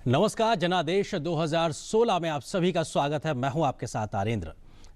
नमस्कार। जनादेश 2016 में आप सभी का स्वागत है। मैं हूं आपके साथ आरेंद्र।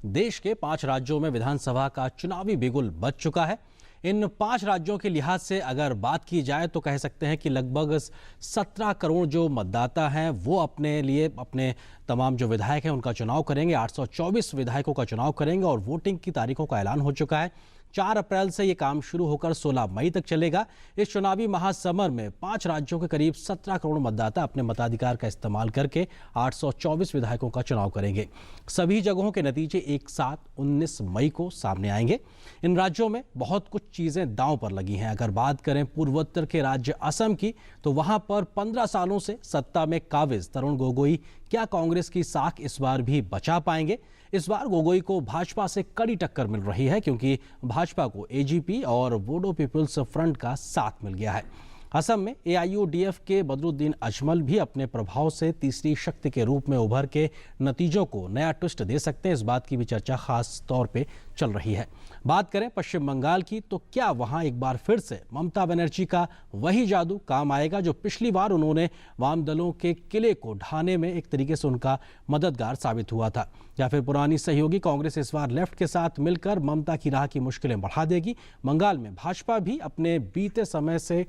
देश के 5 राज्यों में विधानसभा का चुनावी बिगुल बज चुका है। इन 5 राज्यों के लिहाज से अगर बात की जाए तो कह सकते हैं कि लगभग 17 करोड़ जो मतदाता हैं वो अपने लिए अपने तमाम जो विधायक हैं उनका चुनाव करेंगे। 824 विधायकों का चुनाव करेंगे और वोटिंग की तारीखों का ऐलान हो चुका है। 4 अप्रैल से ये काम शुरू होकर 16 मई तक चलेगा। इस चुनावी महासमर में 5 राज्यों के करीब 17 करोड़ मतदाता अपने मताधिकार का इस्तेमाल करके 824 विधायकों का चुनाव करेंगे। सभी जगहों के नतीजे एक साथ 19 मई को सामने आएंगे। इन राज्यों में बहुत कुछ चीजें दांव पर लगी हैं। अगर बात करें पूर्वोत्तर के राज्य असम की, तो वहां पर 15 सालों से सत्ता में काबिज तरुण गोगोई क्या कांग्रेस की साख इस बार भी बचा पाएंगे? इस बार गोगोई को भाजपा से कड़ी टक्कर मिल रही है क्योंकि भाजपा को एजीपी और बोडो पीपुल्स फ्रंट का साथ मिल गया है। असम में एआईयूडीएफ के बदरुद्दीन अजमल भी अपने प्रभाव से तीसरी शक्ति के रूप में उभर के नतीजों को नया ट्विस्ट दे सकते हैं। इस बात की भी चर्चा खास तौर पे चल रही है। बात करें पश्चिम बंगाल की, तो क्या वहां एक बार फिर से ममता बनर्जी का वही जादू काम आएगा जो पिछली बार उन्होंने वाम दलों के किले को ढाने में एक तरीके से उनका मददगार साबित हुआ था? या फिर पुरानी सहयोगी कांग्रेस इस बार लेफ्ट के साथ मिलकर ममता की राह की मुश्किलें बढ़ा देगी? बंगाल में भाजपा भी अपने बीते समय से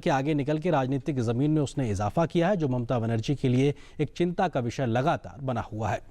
आगे निकल के राजनीतिक जमीन में उसने इजाफा किया है, जो ममता बनर्जी के लिए एक चिंता का विषय लगातार बना हुआ है।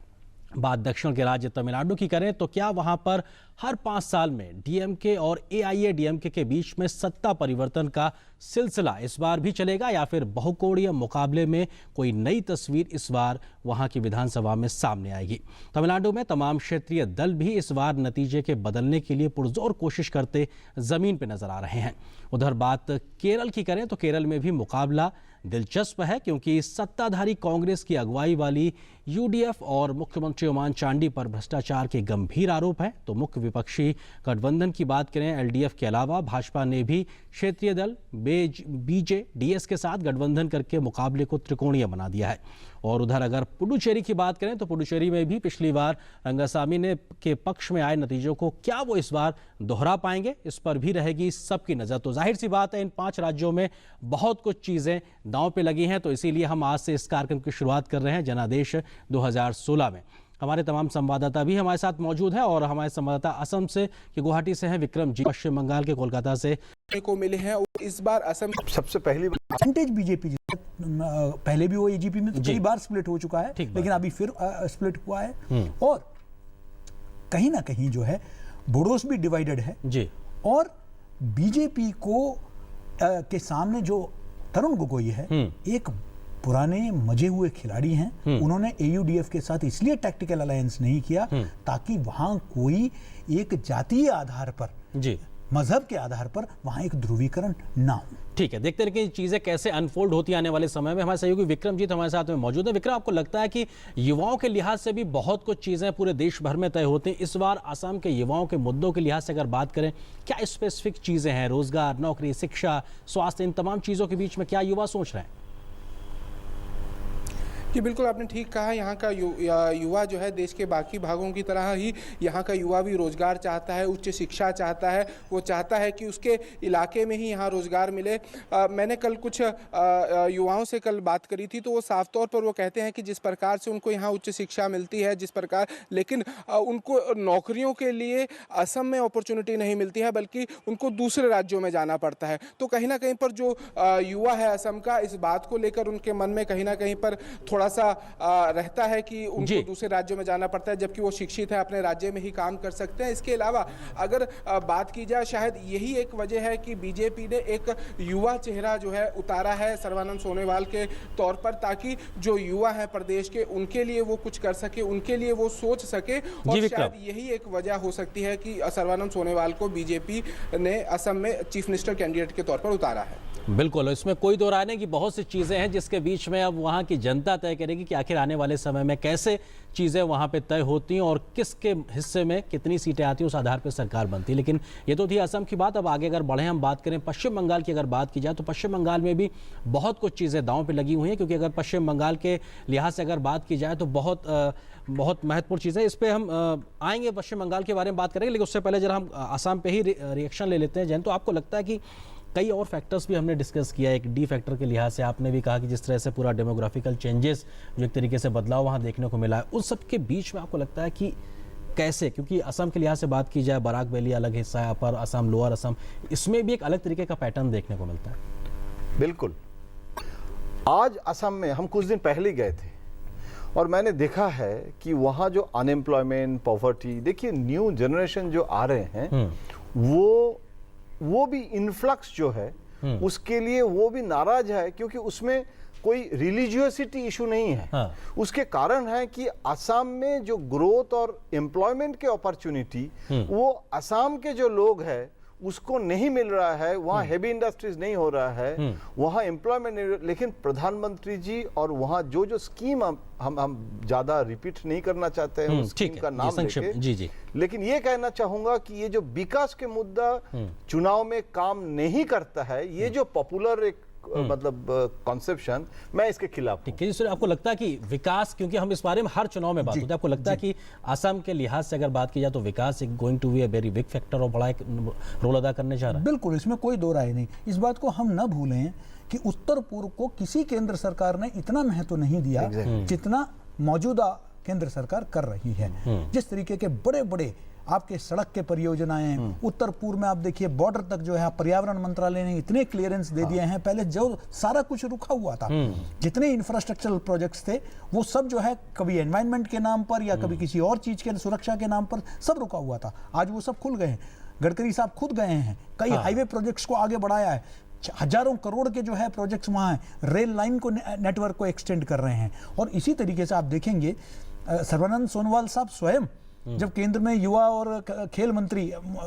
बात दक्षिण के राज्य तमिलनाडु की करें तो क्या वहां पर हर 5 साल में डीएमके और एआईएडीएमके के बीच में सत्ता परिवर्तन का सिलसिला इस बार भी चलेगा, या फिर बहुकोणीय मुकाबले में कोई नई तस्वीर इस बार वहां की विधानसभा में सामने आएगी? तमिलनाडु में तमाम क्षेत्रीय दल भी इस बार नतीजे के बदलने के लिए पुरजोर कोशिश करते जमीन पर नजर आ रहे हैं। उधर बात केरल की करें तो केरल में भी मुकाबला दिलचस्प है क्योंकि सत्ताधारी कांग्रेस की अगुवाई वाली यूडीएफ और मुख्यमंत्री ओमान चांडी पर भ्रष्टाचार के गंभीर आरोप हैं। तो मुख्य विपक्षी गठबंधन की बात करें, एलडीएफ के अलावा भाजपा ने भी क्षेत्रीय दल बीजेडीएस के साथ गठबंधन करके मुकाबले को त्रिकोणीय बना दिया है। और उधर अगर पुडुचेरी की बात करें तो पुडुचेरी में भी पिछली बार रंगासामी ने के पक्ष में आए नतीजों को क्या वो इस बार दोहरा पाएंगे, इस पर भी रहेगी सबकी नजर। तो जाहिर सी बात है इन 5 राज्यों में बहुत कुछ चीजें दांव पे लगी हैं। तो इसीलिए हम आज से इस कार्यक्रम की शुरुआत कर रहे हैं जनादेश 2016 में। हमारे तमाम संवाददाता भी हमारे साथ मौजूद हैं और हमारे संवाददाता असम से कि गुवाहाटी से हैं विक्रम जी, पश्चिम बंगाल के कोलकाता से को मिले हैं। और इस बार असम सबसे पहली परसेंटेज बीजेपी, पहले भी वो एजीपी में कई बार स्प्लिट हो चुका है, लेकिन अभी फिर स्प्लिट हुआ है। और कहीं ना कहीं जो है बोडोस भी डिवाइडेड है जी। और बीजेपी को के सामने जो तरुण गोगोई है एक पुराने मजे हुए खिलाड़ी हैं। उन्होंने एयूडीएफ के साथ इसलिए टैक्टिकल अलायंस नहीं किया ताकि वहां कोई एक जातीय आधार पर जी, मजहब के आधार पर वहां एक ध्रुवीकरण ना हो। ठीक है, देखते हैं कि चीजें कैसे अनफोल्ड होती आने वाले समय में। हमारे सहयोगी विक्रम जी हमारे साथ में मौजूद है। विक्रम, आपको लगता है कि युवाओं के लिहाज से भी बहुत कुछ चीजें पूरे देश भर में तय होती हैं? इस बार असम के युवाओं के मुद्दों के लिहाज से अगर बात करें, क्या स्पेसिफिक चीजें हैं? रोजगार, नौकरी, शिक्षा, स्वास्थ्य, इन तमाम चीजों के बीच में क्या युवा सोच रहे हैं? कि बिल्कुल आपने ठीक कहा। यहाँ का युवा जो है देश के बाकी भागों की तरह ही यहाँ का युवा भी रोजगार चाहता है, उच्च शिक्षा चाहता है। वो चाहता है कि उसके इलाके में ही यहाँ रोजगार मिले। मैंने कल कुछ युवाओं से कल बात करी थी तो वो साफ तौर पर वो कहते हैं कि जिस प्रकार से उनको यहाँ उच्च शिक्षा मिलती है, जिस प्रकार, लेकिन उनको नौकरियों के लिए असम में अपॉर्चुनिटी नहीं मिलती है, बल्कि उनको दूसरे राज्यों में जाना पड़ता है। तो कहीं ना कहीं पर जो युवा है असम का, इस बात को लेकर उनके मन में कहीं ना कहीं पर थोड़ा सा रहता है कि उनको दूसरे राज्यों में जाना पड़ता है, जबकि वो शिक्षित है, अपने राज्य में ही काम कर सकते हैं। इसके अलावा अगर बात की जाए, शायद यही एक वजह है कि बीजेपी ने एक युवा चेहरा जो है उतारा है सर्बानंद सोनोवाल के तौर पर, ताकि जो युवा है प्रदेश के, उनके लिए वो कुछ कर सके, उनके लिए वो सोच सके। और शायद यही एक वजह हो सकती है कि सर्बानंद सोनोवाल को बीजेपी ने असम में चीफ मिनिस्टर कैंडिडेट के तौर पर उतारा है। बिल्कुल, इसमें कोई दो राय नहीं कि बहुत सी चीजें हैं जिसके बीच में अब वहां की जनता तय करेगी कि आखिर आने वाले समय में कैसे चीजें वहां पे तय होती हैं और किसके हिस्से में कितनी सीटें आती हैं, उस आधार पर सरकार बनती है। लेकिन ये तो थी असम की बात। अब आगे अगर बढ़े, हम बात करें पश्चिम बंगाल की, अगर बात की जाए तो पश्चिम बंगाल में भी बहुत कुछ चीजें दांव पे लगी हुई हैं, क्योंकि अगर पश्चिम बंगाल के लिहाज से अगर बात की जाए तो बहुत महत्वपूर्ण चीज़ है। इस पर हम आएंगे, पश्चिम बंगाल के बारे में बात करेंगे, लेकिन उससे पहले जरा हम असम पे ही रिएक्शन ले लेते हैं। जैन, तो आपको लगता है कि कई और फैक्टर्स भी हमने डिस्कस किया। एक डी फैक्टर के लिहाज से आपने भी कहा कि जिस तरह से पूरा डेमोग्राफिकल चेंजेस जो एक तरीके से बदलाव वहाँ देखने को मिला है, उन सब के बीच में आपको लगता है कि कैसे, क्योंकि असम के लिहाज से बात की जाए, बराक वैली अलग हिस्सा है, अपर असम, लोअर असम, इसमें भी एक अलग तरीके का पैटर्न देखने को मिलता है। बिल्कुल। आज असम में हम कुछ दिन पहले गए थे और मैंने देखा है कि वहाँ जो अनएम्प्लॉयमेंट, पॉवर्टी, देखिए न्यू जनरेशन जो आ रहे हैं वो भी इन्फ्लक्स जो है उसके लिए वो भी नाराज है, क्योंकि उसमें कोई रिलीजियसिटी इशू नहीं है। हाँ। उसके कारण है कि असम में जो ग्रोथ और एम्प्लॉयमेंट के अपॉर्चुनिटी वो असम के जो लोग हैं उसको नहीं मिल रहा है। वहाँ हेवी इंडस्ट्रीज नहीं हो रहा है, वहाँ एम्प्लॉयमेंट नहीं। लेकिन प्रधानमंत्री जी और वहाँ जो स्कीम हम ज्यादा रिपीट नहीं करना चाहते हैं उस स्कीम का नाम लेके, जी। लेकिन ये कहना चाहूंगा कि ये जो विकास के मुद्दा चुनाव में काम नहीं करता है, ये जो पॉपुलर एक मतलब कॉन्सेप्शन, मैं इसके खिलाफ। ठीक है, आपको लगता है कि विकास, क्योंकि हम इस बारे में हर चुनाव में बात होती है, आपको लगता है कि असम के लिहाज से अगर बात की जाए तो विकास एक going to be a very big factor और बड़ा एक रोल अदा करने जा रहा है? बिल्कुल, इसमें कोई दो राय नहीं। इस बात को हम न भूलें कि उत्तर पूर्व को किसी केंद्र सरकार ने इतना महत्व नहीं दिया जितना मौजूदा केंद्र सरकार कर रही है। जिस तरीके के बड़े बड़े आपके सड़क के परियोजनाएं, उत्तर पूर्व में आप देखिए बॉर्डर तक जो है पर्यावरण मंत्रालय ने इतने क्लियरेंस दे दिए हैं। पहले जो सारा कुछ रुका हुआ था, जितने इंफ्रास्ट्रक्चरल प्रोजेक्ट्स थे वो सब जो है कभी एनवायरनमेंट के नाम पर या कभी किसी और चीज के सुरक्षा के नाम पर सब रुका हुआ था। आज वो सब खुल गए हैं। गडकरी साहब खुद गए हैं, कई हाईवे प्रोजेक्ट्स को आगे बढ़ाया है, हजारों करोड़ के जो है प्रोजेक्ट्स वहां हैं, रेल लाइन को नेटवर्क को एक्सटेंड कर रहे हैं। और इसी तरीके से आप देखेंगे सर्बानंद सोनोवाल साहब स्वयं जब केंद्र में युवा और खेल मंत्री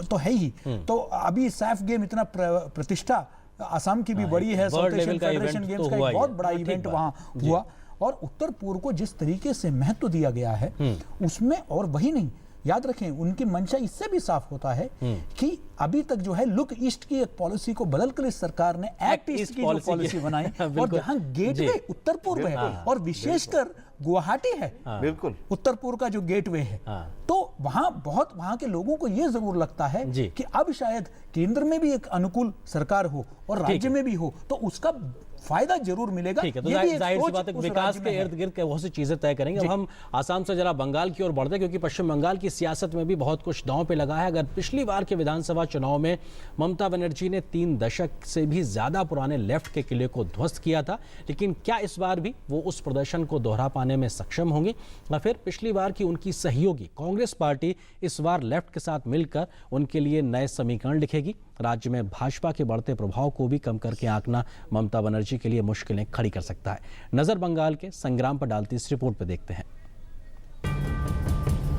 तो है ही, तो अभी सैफ गेम इतना प्रतिष्ठा असम की भी बड़ी है, साउथ एशियन फेडरेशन गेम्स का एक बहुत बड़ा इवेंट वहां हुआ। और उत्तर पूर्व को जिस तरीके से महत्व दिया गया है उसमें, और वही नहीं, याद रखें उनकी मंशा इससे भी साफ होता है कि अभी तक जो है लुक ईस्ट की एक पॉलिसी को बदलकर इस सरकार ने एक्ट ईस्ट की जो पॉलिसी बनाई और जहां गेटवे उत्तर पूर्व है और विशेषकर गुवाहाटी है, बिल्कुल उत्तर पूर्व का जो गेटवे है, तो वहां के लोगों को यह जरूर लगता है कि अब शायद केंद्र में भी एक अनुकूल सरकार हो और राज्य में भी हो तो उसका फायदा जरूर मिलेगा। ठीक है, तो जाहिर सी बात है विकास के इर्द गिर्द बहुत सी चीजें तय करेंगे। अब हम आसाम से जरा बंगाल की ओर बढ़ते हैं, क्योंकि पश्चिम बंगाल की सियासत में भी बहुत कुछ दांव पे लगा है। अगर पिछली बार के विधानसभा चुनाव में ममता बनर्जी ने 3 दशक से भी ज्यादा पुराने लेफ्ट के किले को ध्वस्त किया था, लेकिन क्या इस बार भी वो उस प्रदर्शन को दोहरा पाने में सक्षम होंगे, या फिर पिछली बार की उनकी सहयोगी कांग्रेस पार्टी इस बार लेफ्ट के साथ मिलकर उनके लिए नए समीकरण लिखेगी? राज्य में भाजपा के बढ़ते प्रभाव को भी कम करके आंकना ममता बनर्जी के लिए मुश्किलें खड़ी कर सकता है। नजर बंगाल के संग्राम पर डालती इस रिपोर्ट पर देखते हैं।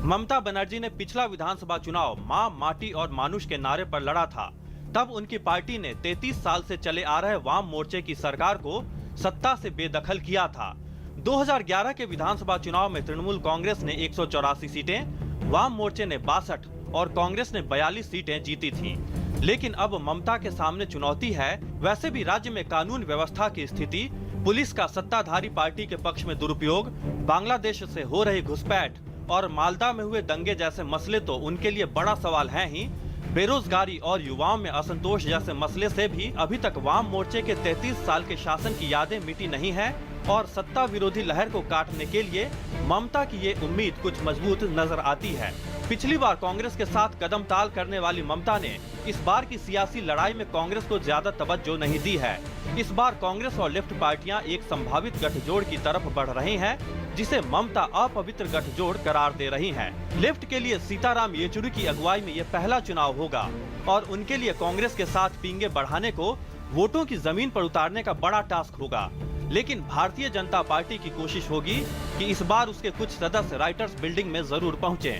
ममता बनर्जी ने पिछला विधानसभा चुनाव मां, माटी और मानुष के नारे पर लड़ा था। तब उनकी पार्टी ने 33 साल से चले आ रहे वाम मोर्चे की सरकार को सत्ता से बेदखल किया था। 2011 के विधानसभा चुनाव में तृणमूल कांग्रेस ने 184 सीटें, वाम मोर्चे ने 62 और कांग्रेस ने 42 सीटें जीती थी। लेकिन अब ममता के सामने चुनौती है। वैसे भी राज्य में कानून व्यवस्था की स्थिति, पुलिस का सत्ताधारी पार्टी के पक्ष में दुरुपयोग, बांग्लादेश से हो रही घुसपैठ और मालदा में हुए दंगे जैसे मसले तो उनके लिए बड़ा सवाल हैं ही। बेरोजगारी और युवाओं में असंतोष जैसे मसले से भी अभी तक वाम मोर्चे के 33 साल के शासन की यादें मिटी नहीं है और सत्ता विरोधी लहर को काटने के लिए ममता की ये उम्मीद कुछ मजबूत नजर आती है। पिछली बार कांग्रेस के साथ कदम ताल करने वाली ममता ने इस बार की सियासी लड़ाई में कांग्रेस को ज्यादा तवज्जो नहीं दी है। इस बार कांग्रेस और लेफ्ट पार्टियां एक संभावित गठजोड़ की तरफ बढ़ रही हैं, जिसे ममता अपवित्र गठजोड़ करार दे रही हैं। लेफ्ट के लिए सीताराम येचुरी की अगुवाई में ये पहला चुनाव होगा और उनके लिए कांग्रेस के साथ पींगे बढ़ाने को वोटों की जमीन पर उतारने का बड़ा टास्क होगा। लेकिन भारतीय जनता पार्टी की कोशिश होगी कि इस बार उसके कुछ सदस्य राइटर्स बिल्डिंग में जरूर पहुंचे।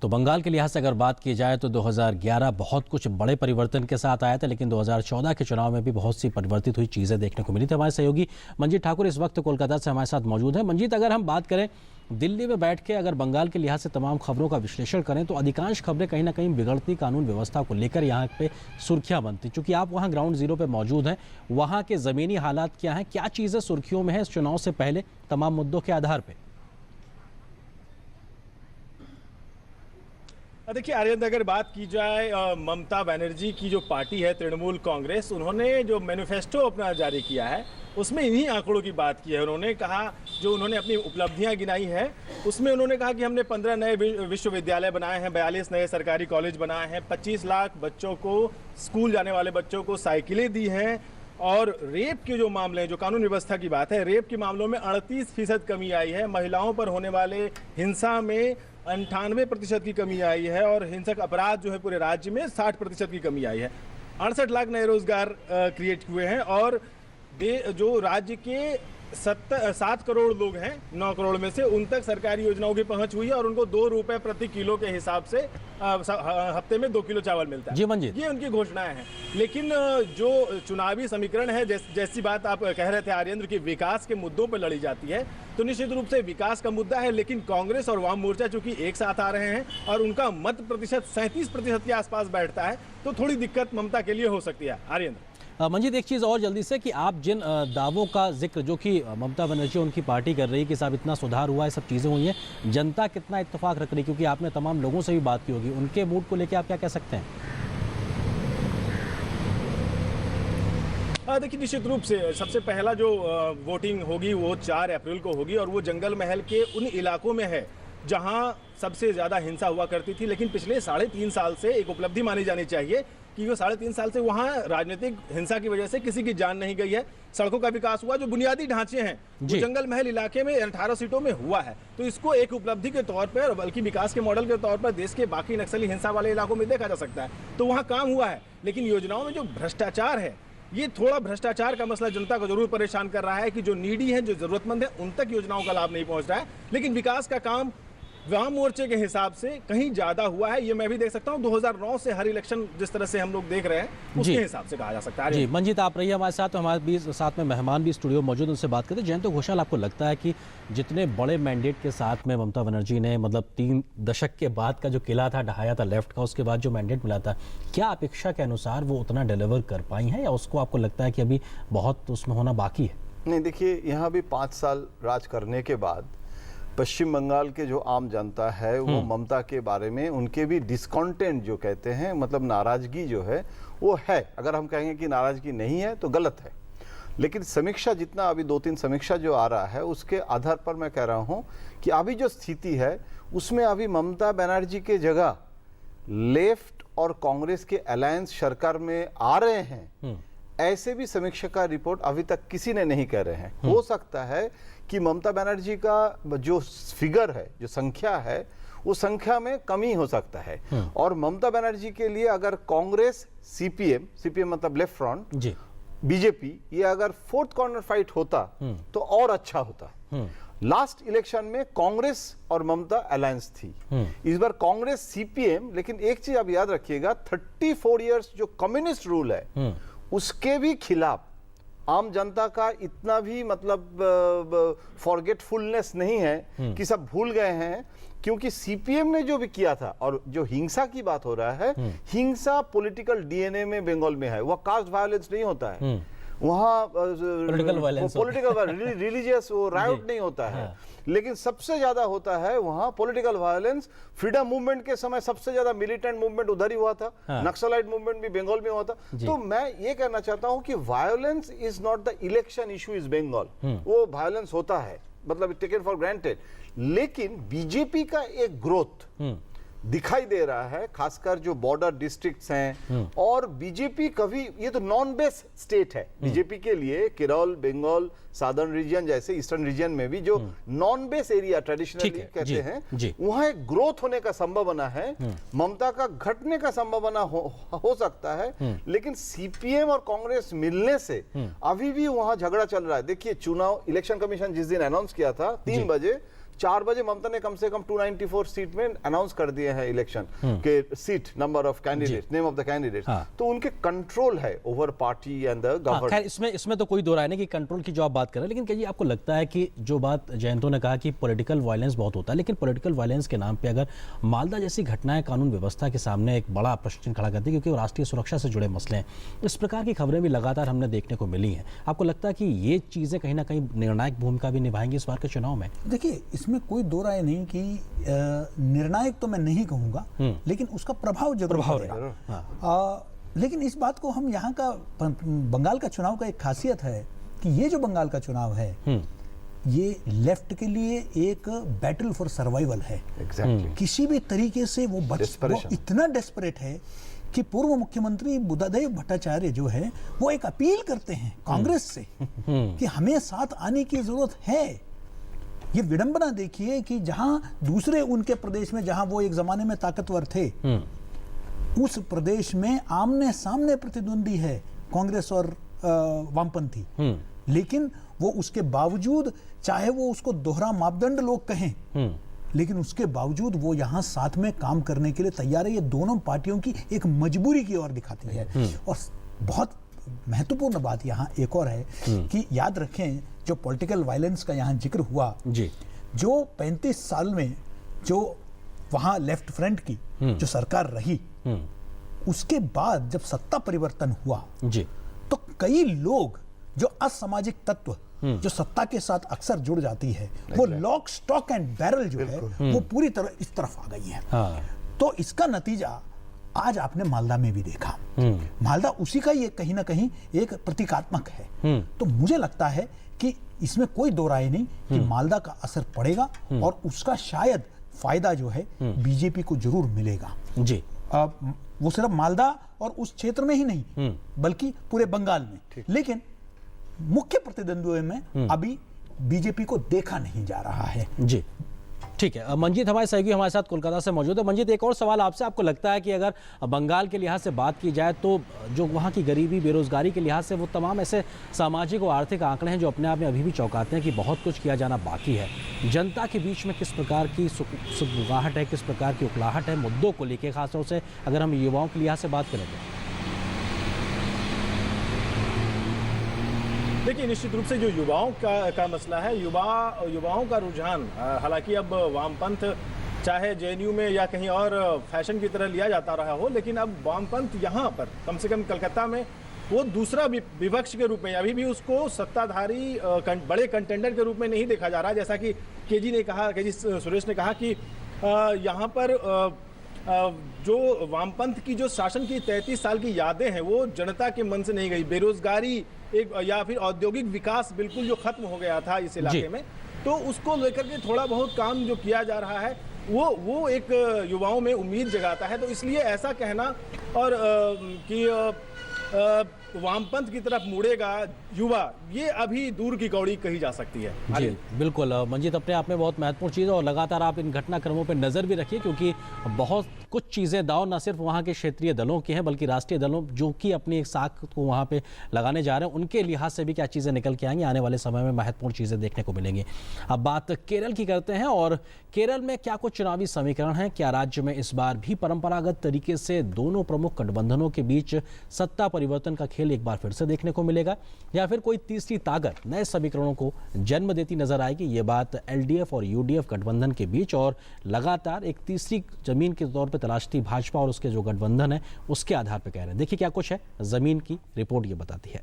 तो बंगाल के लिहाज से अगर बात की जाए तो 2011 बहुत कुछ बड़े परिवर्तन के साथ आया था, लेकिन 2014 के चुनाव में भी बहुत सी परिवर्तित हुई चीज़ें देखने को मिली थी। हमारे सहयोगी मंजीत ठाकुर इस वक्त कोलकाता से हमारे साथ मौजूद हैं। मंजीत, अगर हम बात करें दिल्ली में बैठ के अगर बंगाल के लिहाज से तमाम खबरों का विश्लेषण करें तो अधिकांश खबरें कहीं ना कहीं बिगड़ती कानून व्यवस्था को लेकर यहाँ पे सुर्खियाँ बनती। चूँकि आप वहाँ ग्राउंड जीरो पे मौजूद हैं, वहाँ के ज़मीनी हालात क्या हैं, क्या चीज़ें सुर्खियों में है इस चुनाव से पहले तमाम मुद्दों के आधार पर? देखिए आर्यन, अगर बात की जाए ममता बनर्जी की जो पार्टी है तृणमूल कांग्रेस, उन्होंने जो मैनिफेस्टो अपना जारी किया है उसमें इन्हीं आंकड़ों की बात की है। उन्होंने कहा, जो उन्होंने अपनी उपलब्धियां गिनाई है उसमें उन्होंने कहा कि हमने 15 नए विश्वविद्यालय बनाए हैं, 42 नए सरकारी कॉलेज बनाए हैं, 25 लाख बच्चों को, स्कूल जाने वाले बच्चों को साइकिलें दी हैं, और रेप के जो मामले हैं, जो कानून व्यवस्था की बात है, रेप के मामलों में 38% कमी आई है, महिलाओं पर होने वाले हिंसा में 98% की कमी आई है, और हिंसक अपराध जो है पूरे राज्य में 60% की कमी आई है। 68 लाख नए रोजगार क्रिएट हुए हैं, और जो राज्य के 7 करोड़ लोग हैं, 9 करोड़ में से उन तक सरकारी योजनाओं की पहुंच हुई है, और उनको 2 रुपए प्रति किलो के हिसाब से हफ्ते में 2 किलो चावल मिलता है। जी मंजीत, ये उनकी घोषणाएं हैं। लेकिन जो चुनावी समीकरण है, जैसी बात आप कह रहे थे आर्येंद्र, की विकास के मुद्दों पर लड़ी जाती है, तो निश्चित रूप से विकास का मुद्दा है, लेकिन कांग्रेस और वाम मोर्चा चूंकि एक साथ आ रहे हैं और उनका मत प्रतिशत 37% के आसपास बैठता है, तो थोड़ी दिक्कत ममता के लिए हो सकती है। आर्येंद्र, मंजीत, एक चीज़ और जल्दी से, कि आप जिन दावों का जिक्र जो कि ममता बनर्जी उनकी पार्टी कर रही है कि साहब इतना सुधार हुआ है, सब चीज़ें हुई हैं, जनता कितना इत्तेफाक रख रही है? क्योंकि आपने तमाम लोगों से भी बात की होगी, उनके मूड को लेकर आप क्या कह सकते हैं? देखिए निश्चित रूप से सबसे पहला जो वोटिंग होगी वो 4 अप्रैल को होगी, और वो जंगल महल के उन इलाकों में है जहां सबसे ज़्यादा हिंसा हुआ करती थी। लेकिन पिछले 3.5 साल से एक उपलब्धि मानी जानी चाहिए कि वो 3.5 साल से वहाँ राजनीतिक हिंसा की वजह से किसी की जान नहीं गई है, सड़कों का विकास हुआ, जो बुनियादी ढांचे हैं वो जंगल महल इलाके में 18 सीटों में हुआ है। तो इसको एक उपलब्धि के तौर पर, बल्कि विकास के मॉडल के तौर पर देश के बाकी नक्सली हिंसा वाले इलाकों में देखा जा सकता है। तो वहाँ काम हुआ है, लेकिन योजनाओं में जो भ्रष्टाचार है, ये थोड़ा भ्रष्टाचार का मसला जनता को जरूर परेशान कर रहा है कि जो नीडी है, जो जरूरतमंद है, उन तक योजनाओं का लाभ नहीं पहुंच रहा है। लेकिन विकास का काम वाम मोर्चे के हिसाब से कहीं ज्यादा हुआ है, ये मैं भी देख सकता हूं। 2009 से हर इलेक्शन जिस तरह से हम लोग देख रहे हैं उसके हिसाब से कहा जा सकता है। जी मंजीत, आप रहिए हमारे साथ, तो हमारे भी साथ में मेहमान भी स्टूडियो मौजूद, उनसे बात करते हैं। जयंत घोषाल, आपको लगता है कि जितने बड़े मैंडेट के साथ में ममता बनर्जी ने, मतलब 3 दशक के बाद का जो किला था ढहाया था लेफ्ट का, उसके बाद जो मैंडेट मिला था, क्या अपेक्षा के अनुसार वो उतना डिलीवर कर पाई हैं, या उसको आपको लगता है कि अभी बहुत उसमें होना बाकी है? नहीं, देखिए, यहाँ भी 5 साल राज करने के बाद पश्चिम बंगाल के जो आम जनता है वो ममता के बारे में, उनके भी डिस्कॉन्टेंट जो कहते हैं, मतलब नाराजगी जो है वो है। अगर हम कहेंगे कि नाराजगी नहीं है तो गलत है। लेकिन समीक्षा जितना अभी 2-3 समीक्षा जो आ रहा है उसके आधार पर मैं कह रहा हूं कि अभी जो स्थिति है उसमें अभी ममता बनर्जी के जगह लेफ्ट और कांग्रेस के अलायंस सरकार में आ रहे हैं, ऐसे भी समीक्षा का रिपोर्ट अभी तक किसी ने नहीं कह रहे हैं। हो सकता है कि ममता बनर्जी का जो फिगर है, जो संख्या है, उस संख्या में कमी हो सकता है। और ममता बनर्जी के लिए अगर कांग्रेस, सीपीएम मतलब लेफ्ट फ्रंट, बीजेपी, ये अगर 4th कॉर्नर फाइट होता तो और अच्छा होता। लास्ट इलेक्शन में कांग्रेस और ममता अलायंस थी, इस बार कांग्रेस सीपीएम। लेकिन एक चीज आप याद रखिएगा, 34 इयर्स जो कम्युनिस्ट रूल है उसके भी खिलाफ आम जनता का इतना भी मतलब फॉरगेटफुलनेस नहीं है कि सब भूल गए हैं। क्योंकि सीपीएम ने जो भी किया था, और जो हिंसा की बात हो रहा है, हिंसा पॉलिटिकल डीएनए में बंगाल में है। वह कास्ट वायलेंस नहीं होता है, वहाँ पॉलिटिकल रिलीजियस वो राइट नहीं होता है। लेकिन सबसे ज्यादा होता है वहाँ पॉलिटिकल वायलेंस। फ्रीडम मूवमेंट के समय सबसे ज्यादा मिलिटेंट मूवमेंट उधर ही हुआ था, नक्सलाइट मूवमेंट भी बंगाल में हुआ था। तो मैं ये कहना चाहता हूँ कि violence is not the election issue is Bengal. वो वायलेंस होता है, मतलब टेकन फॉर ग्रांटेड। लेकिन बीजेपी का एक ग्रोथ दिखाई दे रहा है, खासकर जो बॉर्डर डिस्ट्रिक्ट्स हैं। और बीजेपी कभी, ये तो नॉन बेस स्टेट है बीजेपी के लिए, केरल, बंगाल, सादर्न रीजन जैसे ईस्टर्न रीजन में भी जो नॉन बेस एरिया ट्रेडिशनली कहते हैं, वहां एक ग्रोथ होने का संभावना है। ममता का घटने का संभावना हो सकता है। लेकिन सीपीएम और कांग्रेस मिलने से अभी भी वहां झगड़ा चल रहा है। देखिए, चुनाव इलेक्शन कमीशन जिस दिन अनाउंस किया था 3 बजे, 4 बजे ममता ने कम से कम 294 सीट में अनाउंस कर दिए हैं इलेक्शन के seat, number of candidate, name of the candidate. तो उनके कंट्रोल है over party and the government. खैर, इसमें तो कोई दो राय नहीं कि कंट्रोल की जो आप बात कर रहे हैं। लेकिन क्या जी आपको लगता है कि जो बात जयंतो ने कहा कि पॉलिटिकल वायलेंस बहुत होता है, लेकिन पॉलिटिकल वायलेंस के नाम पे अगर मालदा जैसी घटनाएं कानून व्यवस्था के सामने एक बड़ा प्रश्न खड़ा करती है, क्योंकि राष्ट्रीय सुरक्षा से जुड़े मसले हैं, इस प्रकार की खबरें भी लगातार हमने देखने को मिली हैं। आपको लगता है कि ये चीजें कहीं ना कहीं निर्णायक भूमिका भी निभाएंगी इस बार के चुनाव में? देखिए, इसमें कोई दो राय नहीं कि निर्णायक तो मैं नहीं कहूंगा, लेकिन उसका प्रभाव जरूर पड़ेगा। लेकिन इस बात को हम यहाँ का बंगाल का चुनाव का एक खासियत है कि ये जो बंगाल का चुनाव है ये लेफ्ट के लिए एक बैटल फॉर सर्वाइवल है। किसी भी तरीके से वो इतना डेस्परेट है कि पूर्व मुख्यमंत्री बुद्धदेव भट्टाचार्य जो है वो एक अपील करते हैं कांग्रेस से कि हमें साथ आने की जरूरत है। ये विडंबना देखिए कि जहां दूसरे उनके प्रदेश में जहां वो एक जमाने में ताकतवर थे, उस प्रदेश में आमने सामने प्रतिद्वंदी है कांग्रेस और वामपंथी, लेकिन वो उसके बावजूद, चाहे वो उसको दोहरा मापदंड लोग कहें, लेकिन उसके बावजूद वो यहाँ साथ में काम करने के लिए तैयार है। ये दोनों पार्टियों की एक मजबूरी की ओर दिखाती है। और बहुत महत्वपूर्ण बात यहाँ एक और है कि याद रखें, जो पॉलिटिकल वायलेंस का यहाँ जिक्र हुआ जी, जो 35 साल में जो वहाँ लेफ्ट फ्रंट की जो सरकार रही, उसके बाद जब सत्ता परिवर्तन हुआ जी, तो कई लोग जो असामाजिक तत्व जो सत्ता के साथ अक्सर जुड़ जाती है, वो लॉक स्टॉक एंड बैरल जो है वो पूरी तरह इस तरफ आ गई है। तो इसका नतीजा आज आपने मालदा में भी देखा। मालदा उसी का ये कहीं ना कहीं एक प्रतीकात्मक है। तो मुझे लगता है कि इसमें कोई दो राय नहीं कि मालदा का असर पड़ेगा और उसका शायद फायदा जो है बीजेपी को जरूर मिलेगा जी। वो सिर्फ मालदा और उस क्षेत्र में ही नहीं बल्कि पूरे बंगाल में। लेकिन मुख्य प्रतिद्वंदियों में अभी बीजेपी को देखा नहीं जा रहा है जी। ठीक है, मंजीत हमारे सहयोगी हमारे साथ कोलकाता से मौजूद है। मंजीत, एक और सवाल आपसे, आपको लगता है कि अगर बंगाल के लिहाज से बात की जाए तो जो वहाँ की गरीबी बेरोजगारी के लिहाज से वो तमाम ऐसे सामाजिक और आर्थिक आंकड़े हैं जो अपने आप में अभी भी चौंकाते हैं कि बहुत कुछ किया जाना बाकी है। जनता के बीच में किस प्रकार की सुगबुगाहट है, किस प्रकार की उकलाहट है मुद्दों को लेकर, खासतौर से अगर हम युवाओं के लिहाज से बात करें तो? देखिए, निश्चित रूप से जो युवाओं का मसला है, युवाओं का रुझान, हालांकि अब वामपंथ चाहे जेएनयू में या कहीं और फैशन की तरह लिया जाता रहा हो, लेकिन अब वामपंथ यहाँ पर कम से कम कलकत्ता में वो दूसरा विपक्ष के रूप में, अभी भी उसको सत्ताधारी बड़े कंटेंडर के रूप में नहीं देखा जा रहा। जैसा कि केजी सुरेश ने कहा कि यहाँ पर जो वामपंथ की जो शासन की 33 साल की यादें हैं वो जनता के मन से नहीं गई। बेरोजगारी एक या फिर औद्योगिक विकास बिल्कुल जो खत्म हो गया था इस इलाके में, तो उसको लेकर के थोड़ा बहुत काम जो किया जा रहा है वो एक युवाओं में उम्मीद जगाता है। तो इसलिए ऐसा कहना और कि वामपंथ की तरफ मुड़ेगा युवा, ये अभी दूर की कौड़ी कही जा सकती है जी। बिल्कुल मंजीत, अपने आप में बहुत महत्वपूर्ण चीज़ है और लगातार आप इन घटनाक्रमों पर नज़र भी रखिए, क्योंकि बहुत कुछ चीज़ें दाव न सिर्फ वहाँ के क्षेत्रीय दलों की हैं बल्कि राष्ट्रीय दलों जो कि अपनी एक साख को वहाँ पे लगाने जा रहे हैं, उनके लिहाज से भी क्या चीज़ें निकल के आएंगी, आने वाले समय में महत्वपूर्ण चीज़ें देखने को मिलेंगी। अब बात केरल की करते हैं, और केरल में क्या कुछ चुनावी समीकरण हैं? क्या राज्य में इस बार भी परंपरागत तरीके से दोनों प्रमुख गठबंधनों के बीच सत्ता परिवर्तन का खेल एक बार फिर से देखने को मिलेगा, या फिर कोई तीसरी ताकत नए समीकरणों को जन्म देती नजर आएगी? ये बात एलडीएफ और यूडीएफ गठबंधन के बीच और लगातार एक तीसरी जमीन के तौर पर तलाशती भाजपा और उसके जो गठबंधन है उसके आधार पर कह रहे हैं। देखिए क्या कुछ है जमीन की रिपोर्ट, ये बताती है।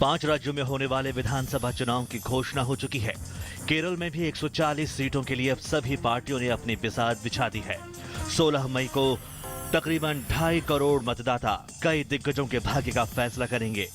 5 राज्यों में होने वाले विधानसभा चुनाव की घोषणा हो चुकी है। केरल में भी 140 सीटों के लिए अब सभी पार्टियों ने अपनी बिसात बिछा दी है। 16 मई को तकरीबन 2.5 करोड़ मतदाता कई दिग्गजों के भाग्य का फैसला करेंगे।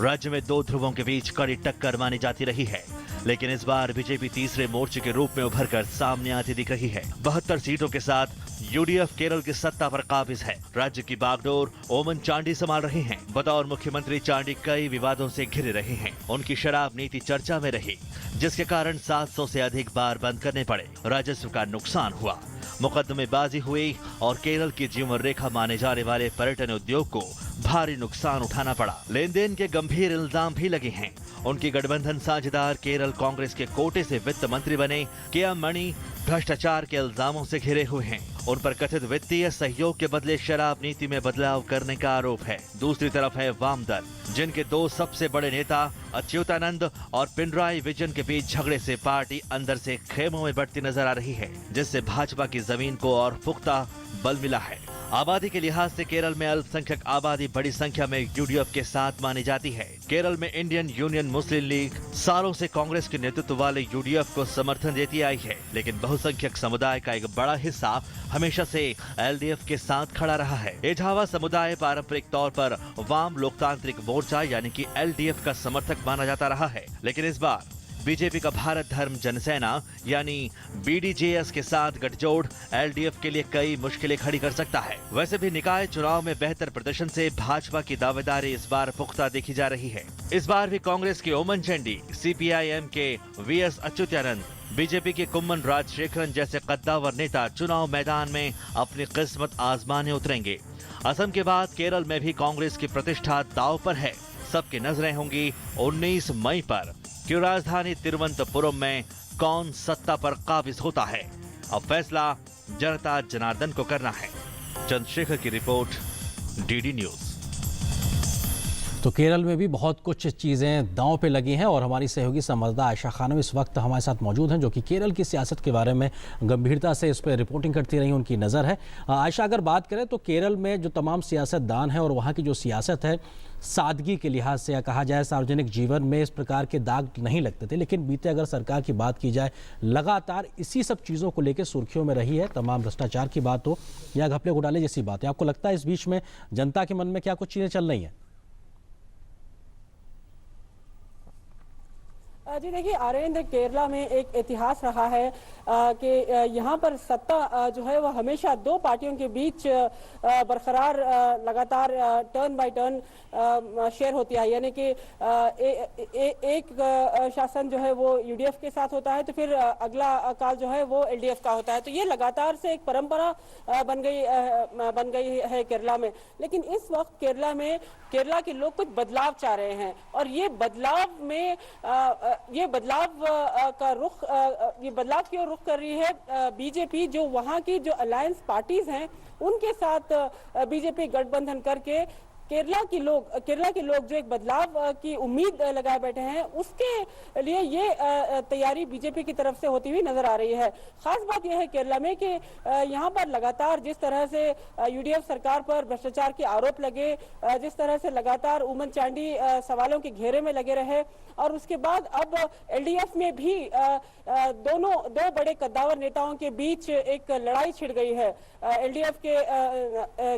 राज्य में 2 ध्रुवों के बीच कड़ी टक्कर मानी जाती रही है, लेकिन इस बार बीजेपी तीसरे मोर्चे के रूप में उभरकर सामने आती दिख रही है। 72 सीटों के साथ यूडीएफ केरल की सत्ता पर काबिज है। राज्य की बागडोर ओमन चांडी संभाल रहे हैं। बतौर मुख्यमंत्री चांडी कई विवादों से घिरे रहे हैं। उनकी शराब नीति चर्चा में रही, जिसके कारण 700 से अधिक बार बंद करने पड़े। राजस्व का नुकसान हुआ, मुकदमेबाजी हुई और केरल की जीवन रेखा माने जाने वाले पर्यटन उद्योग को भारी नुकसान उठाना पड़ा। लेन देन के गंभीर इल्जाम भी लगे हैं। उनकी गठबंधन साझेदार केरल कांग्रेस के कोटे से वित्त मंत्री बने के.एम. मणि भ्रष्टाचार के इल्जामों से घिरे हुए हैं। उन पर कथित वित्तीय सहयोग के बदले शराब नीति में बदलाव करने का आरोप है। दूसरी तरफ है वाम दल, जिनके 2 सबसे बड़े नेता अच्युतानंद और पिनराई विजयन के बीच झगड़े से पार्टी अंदर से खेमों में बढ़ती नजर आ रही है, जिससे भाजपा की जमीन को और पुख्ता बल मिला है। आबादी के लिहाज से केरल में अल्पसंख्यक आबादी बड़ी संख्या में यूडीएफ के साथ मानी जाती है। केरल में इंडियन यूनियन मुस्लिम लीग सालों से कांग्रेस के नेतृत्व वाले यूडीएफ को समर्थन देती आई है, लेकिन बहुसंख्यक समुदाय का एक बड़ा हिस्सा हमेशा से एलडीएफ के साथ खड़ा रहा है। एझावा समुदाय पारंपरिक तौर पर वाम लोकतांत्रिक मोर्चा यानी कि एलडीएफ का समर्थक माना जाता रहा है, लेकिन इस बार बीजेपी का भारत धर्म जनसेना यानी बीडीजेएस के साथ गठजोड़ एलडीएफ के लिए कई मुश्किलें खड़ी कर सकता है। वैसे भी निकाय चुनाव में बेहतर प्रदर्शन से भाजपा की दावेदारी इस बार पुख्ता देखी जा रही है। इस बार भी कांग्रेस के ओमन चंडी, सीपीआईएम के वीएस अच्युतानंद, बीजेपी के कुम्मन राजशेखरन जैसे कद्दावर नेता चुनाव मैदान में अपनी किस्मत आजमाने उतरेंगे। असम के बाद केरल में भी कांग्रेस की प्रतिष्ठा दांव पर है। सबकी नजरें होंगी 19 मई पर कि राजधानी तिरुवनंतपुरम में कौन सत्ता पर काबिज होता है। अब फैसला जनता जनार्दन को करना है। चंद्रशेखर की रिपोर्ट, डीडी न्यूज। तो केरल में भी बहुत कुछ चीज़ें दांव पे लगी हैं और हमारी सहयोगी संवाददाता आयशा खानम इस वक्त हमारे साथ मौजूद हैं, जो कि केरल की सियासत के बारे में गंभीरता से इस पर रिपोर्टिंग करती रही, उनकी नज़र है। आयशा, अगर बात करें तो केरल में जो तमाम सियासतदान हैं और वहाँ की जो सियासत है, सादगी के लिहाज से या कहा जाए सार्वजनिक जीवन में इस प्रकार के दाग नहीं लगते थे, लेकिन बीते अगर सरकार की बात की जाए लगातार इसी सब चीज़ों को लेकर सुर्खियों में रही है। तमाम भ्रष्टाचार की बात हो या घपले घोटाले जैसी बात है। आपको लगता है इस बीच में जनता के मन में क्या कुछ चीज़ें चल रही हैं? जी देखिए आर्यन, केरला में एक इतिहास रहा है कि यहाँ पर सत्ता जो है वह हमेशा दो पार्टियों के बीच बरकरार लगातार टर्न बाय टर्न शेयर होती है, यानी कि एक शासन जो है वो यूडीएफ के साथ होता है तो फिर अगला काल जो है वो एलडीएफ का होता है। तो ये लगातार से एक परंपरा बन गई है केरला में। लेकिन इस वक्त केरला के लोग कुछ बदलाव चाह रहे हैं और ये बदलाव की ओर रुख कर रही है बीजेपी, जो वहां की जो अलायंस पार्टीज हैं उनके साथ बीजेपी गठबंधन करके केरला के लोग जो एक बदलाव की उम्मीद लगाए बैठे हैं, उसके लिए ये तैयारी बीजेपी की तरफ से होती हुई नजर आ रही है। खास बात यह है केरला में कि यहाँ पर लगातार जिस तरह से यूडीएफ सरकार पर भ्रष्टाचार के आरोप लगे, जिस तरह से लगातार ओमन चांडी सवालों के घेरे में लगे रहे और उसके बाद अब एलडीएफ में भी दो बड़े कद्दावर नेताओं के बीच एक लड़ाई छिड़ गई है। एलडीएफ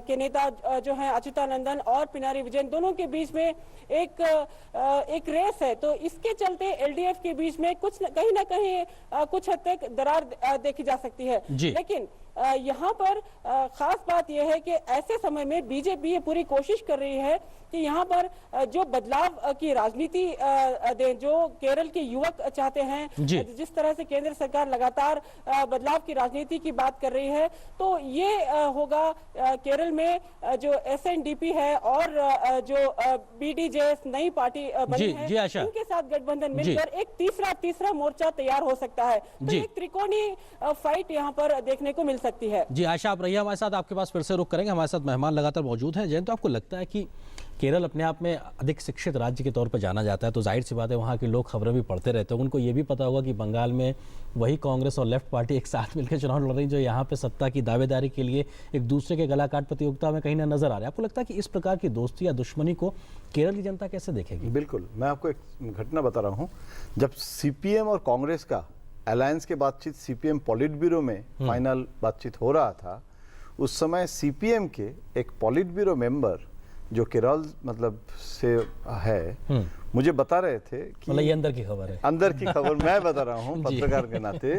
के नेता जो हैं अच्युतानंदन और पिनारी विजयन, दोनों के बीच में एक रेस है। तो इसके चलते एलडीएफ के बीच में कहीं ना कहीं कुछ हद तक दरार देखी जा सकती है। लेकिन यहाँ पर खास बात यह है कि ऐसे समय में बीजेपी ये पूरी कोशिश कर रही है कि यहाँ पर जो बदलाव की राजनीति दे, जो केरल के युवक चाहते हैं, जिस तरह से केंद्र सरकार लगातार बदलाव की राजनीति की बात कर रही है, तो ये होगा केरल में जो एसएनडीपी है और जो बीडीजेएस नई पार्टी बनी है, उनके साथ गठबंधन मिलकर एक तीसरा मोर्चा तैयार हो सकता है। तो एक त्रिकोणी फाइट यहाँ पर देखने को मिल सकती है। जी आयशा, आप रहिए हमारे साथ, आपके पास फिर से रुक करेंगे। हमारे साथ मेहमान लगातार मौजूद हैं। जयंत, तो आपको लगता है कि केरल अपने आप में अधिक शिक्षित राज्य के तौर पर जाना जाता है, तो जाहिर सी बात है वहाँ के लोग खबरें भी पढ़ते रहते हैं, उनको ये भी पता होगा कि बंगाल में वही कांग्रेस और लेफ्ट पार्टी एक साथ मिलकर चुनाव लड़ रही, जो यहाँ पे सत्ता की दावेदारी के लिए एक दूसरे के गला काट प्रतियोगिता में कहीं ना नजर आ रहा है। आपको लगता है कि इस प्रकार की दोस्ती या दुश्मनी को केरल की जनता कैसे देखेगी? बिल्कुल, मैं आपको एक घटना बता रहा हूँ। जब सीपीएम और कांग्रेस का अलायंस के बातचीत सीपीएम पॉलिट ब्यूरो में फाइनल बातचीत हो रहा था, उस समय सीपीएम के एक पॉलिट ब्यूरो मेंबर जो केरल मतलब से है, मुझे बता रहे थे कि मतलब ये अंदर की खबर है, अंदर की खबर मैं बता रहा हूँ पत्रकार के नाते,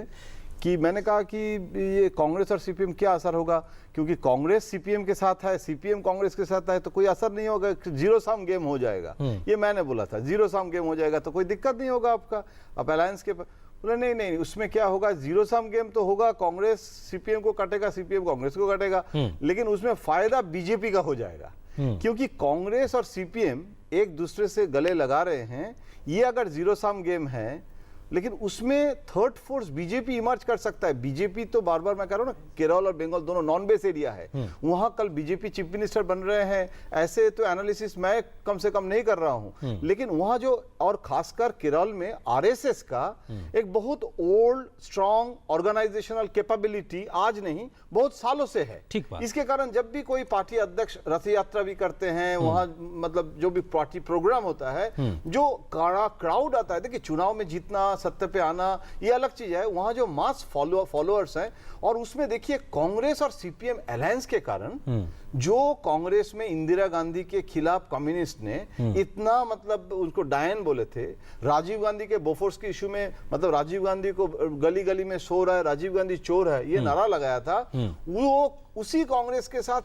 कि मैंने कहा कि ये कांग्रेस और सीपीएम क्या असर होगा, क्योंकि कांग्रेस सीपीएम के साथ है, सीपीएम कांग्रेस के साथ है, तो कोई असर नहीं होगा, जीरो सम गेम हो जाएगा। ये मैंने बोला था, जीरो सम गेम हो जाएगा तो कोई दिक्कत नहीं होगा आपका, आप अलायंस के। बोले नहीं, उसमें क्या होगा, जीरो सम गेम तो होगा, कांग्रेस सीपीएम को काटेगा, सीपीएम कांग्रेस को काटेगा, लेकिन उसमें फायदा बीजेपी का हो जाएगा, क्योंकि कांग्रेस और सीपीएम एक दूसरे से गले लगा रहे हैं। ये अगर जीरो सम गेम है लेकिन उसमें थर्ड फोर्स बीजेपी इमर्ज कर सकता है। बीजेपी तो बार बार मैं कह रहा हूं ना, केरल और बंगाल दोनों नॉन बेस एरिया है, वहां कल बीजेपी चीफ मिनिस्टर बन रहे हैं, ऐसे तो एनालिसिस मैं कम से कम नहीं कर रहा हूं, लेकिन वहां जो, और खासकर केरल में आरएसएस का एक बहुत ओल्ड स्ट्रांग ऑर्गेनाइजेशनल कैपेबिलिटी आज नहीं बहुत सालों से है। इसके कारण जब भी कोई पार्टी अध्यक्ष रथ यात्रा भी करते हैं, वहां मतलब जो भी पार्टी प्रोग्राम होता है, जो क्राउड आता है, देखिए चुनाव में जीतना, सत्ता पे आना ये अलग चीज है, वहां जो मास फॉलोअर्स हैं, और उसमें देखिए कांग्रेस और सीपीएम अलायंस के कारण जो कांग्रेस में इंदिरा गांधी के खिलाफ कम्युनिस्ट ने इतना मतलब उनको डायन बोले थे, राजीव गांधी के बोफोर्स के इशू में मतलब राजीव गांधी को गली गली में सो रहा है, राजीव गांधी चोर है, ये नारा लगाया था, वो उसी कांग्रेस के साथ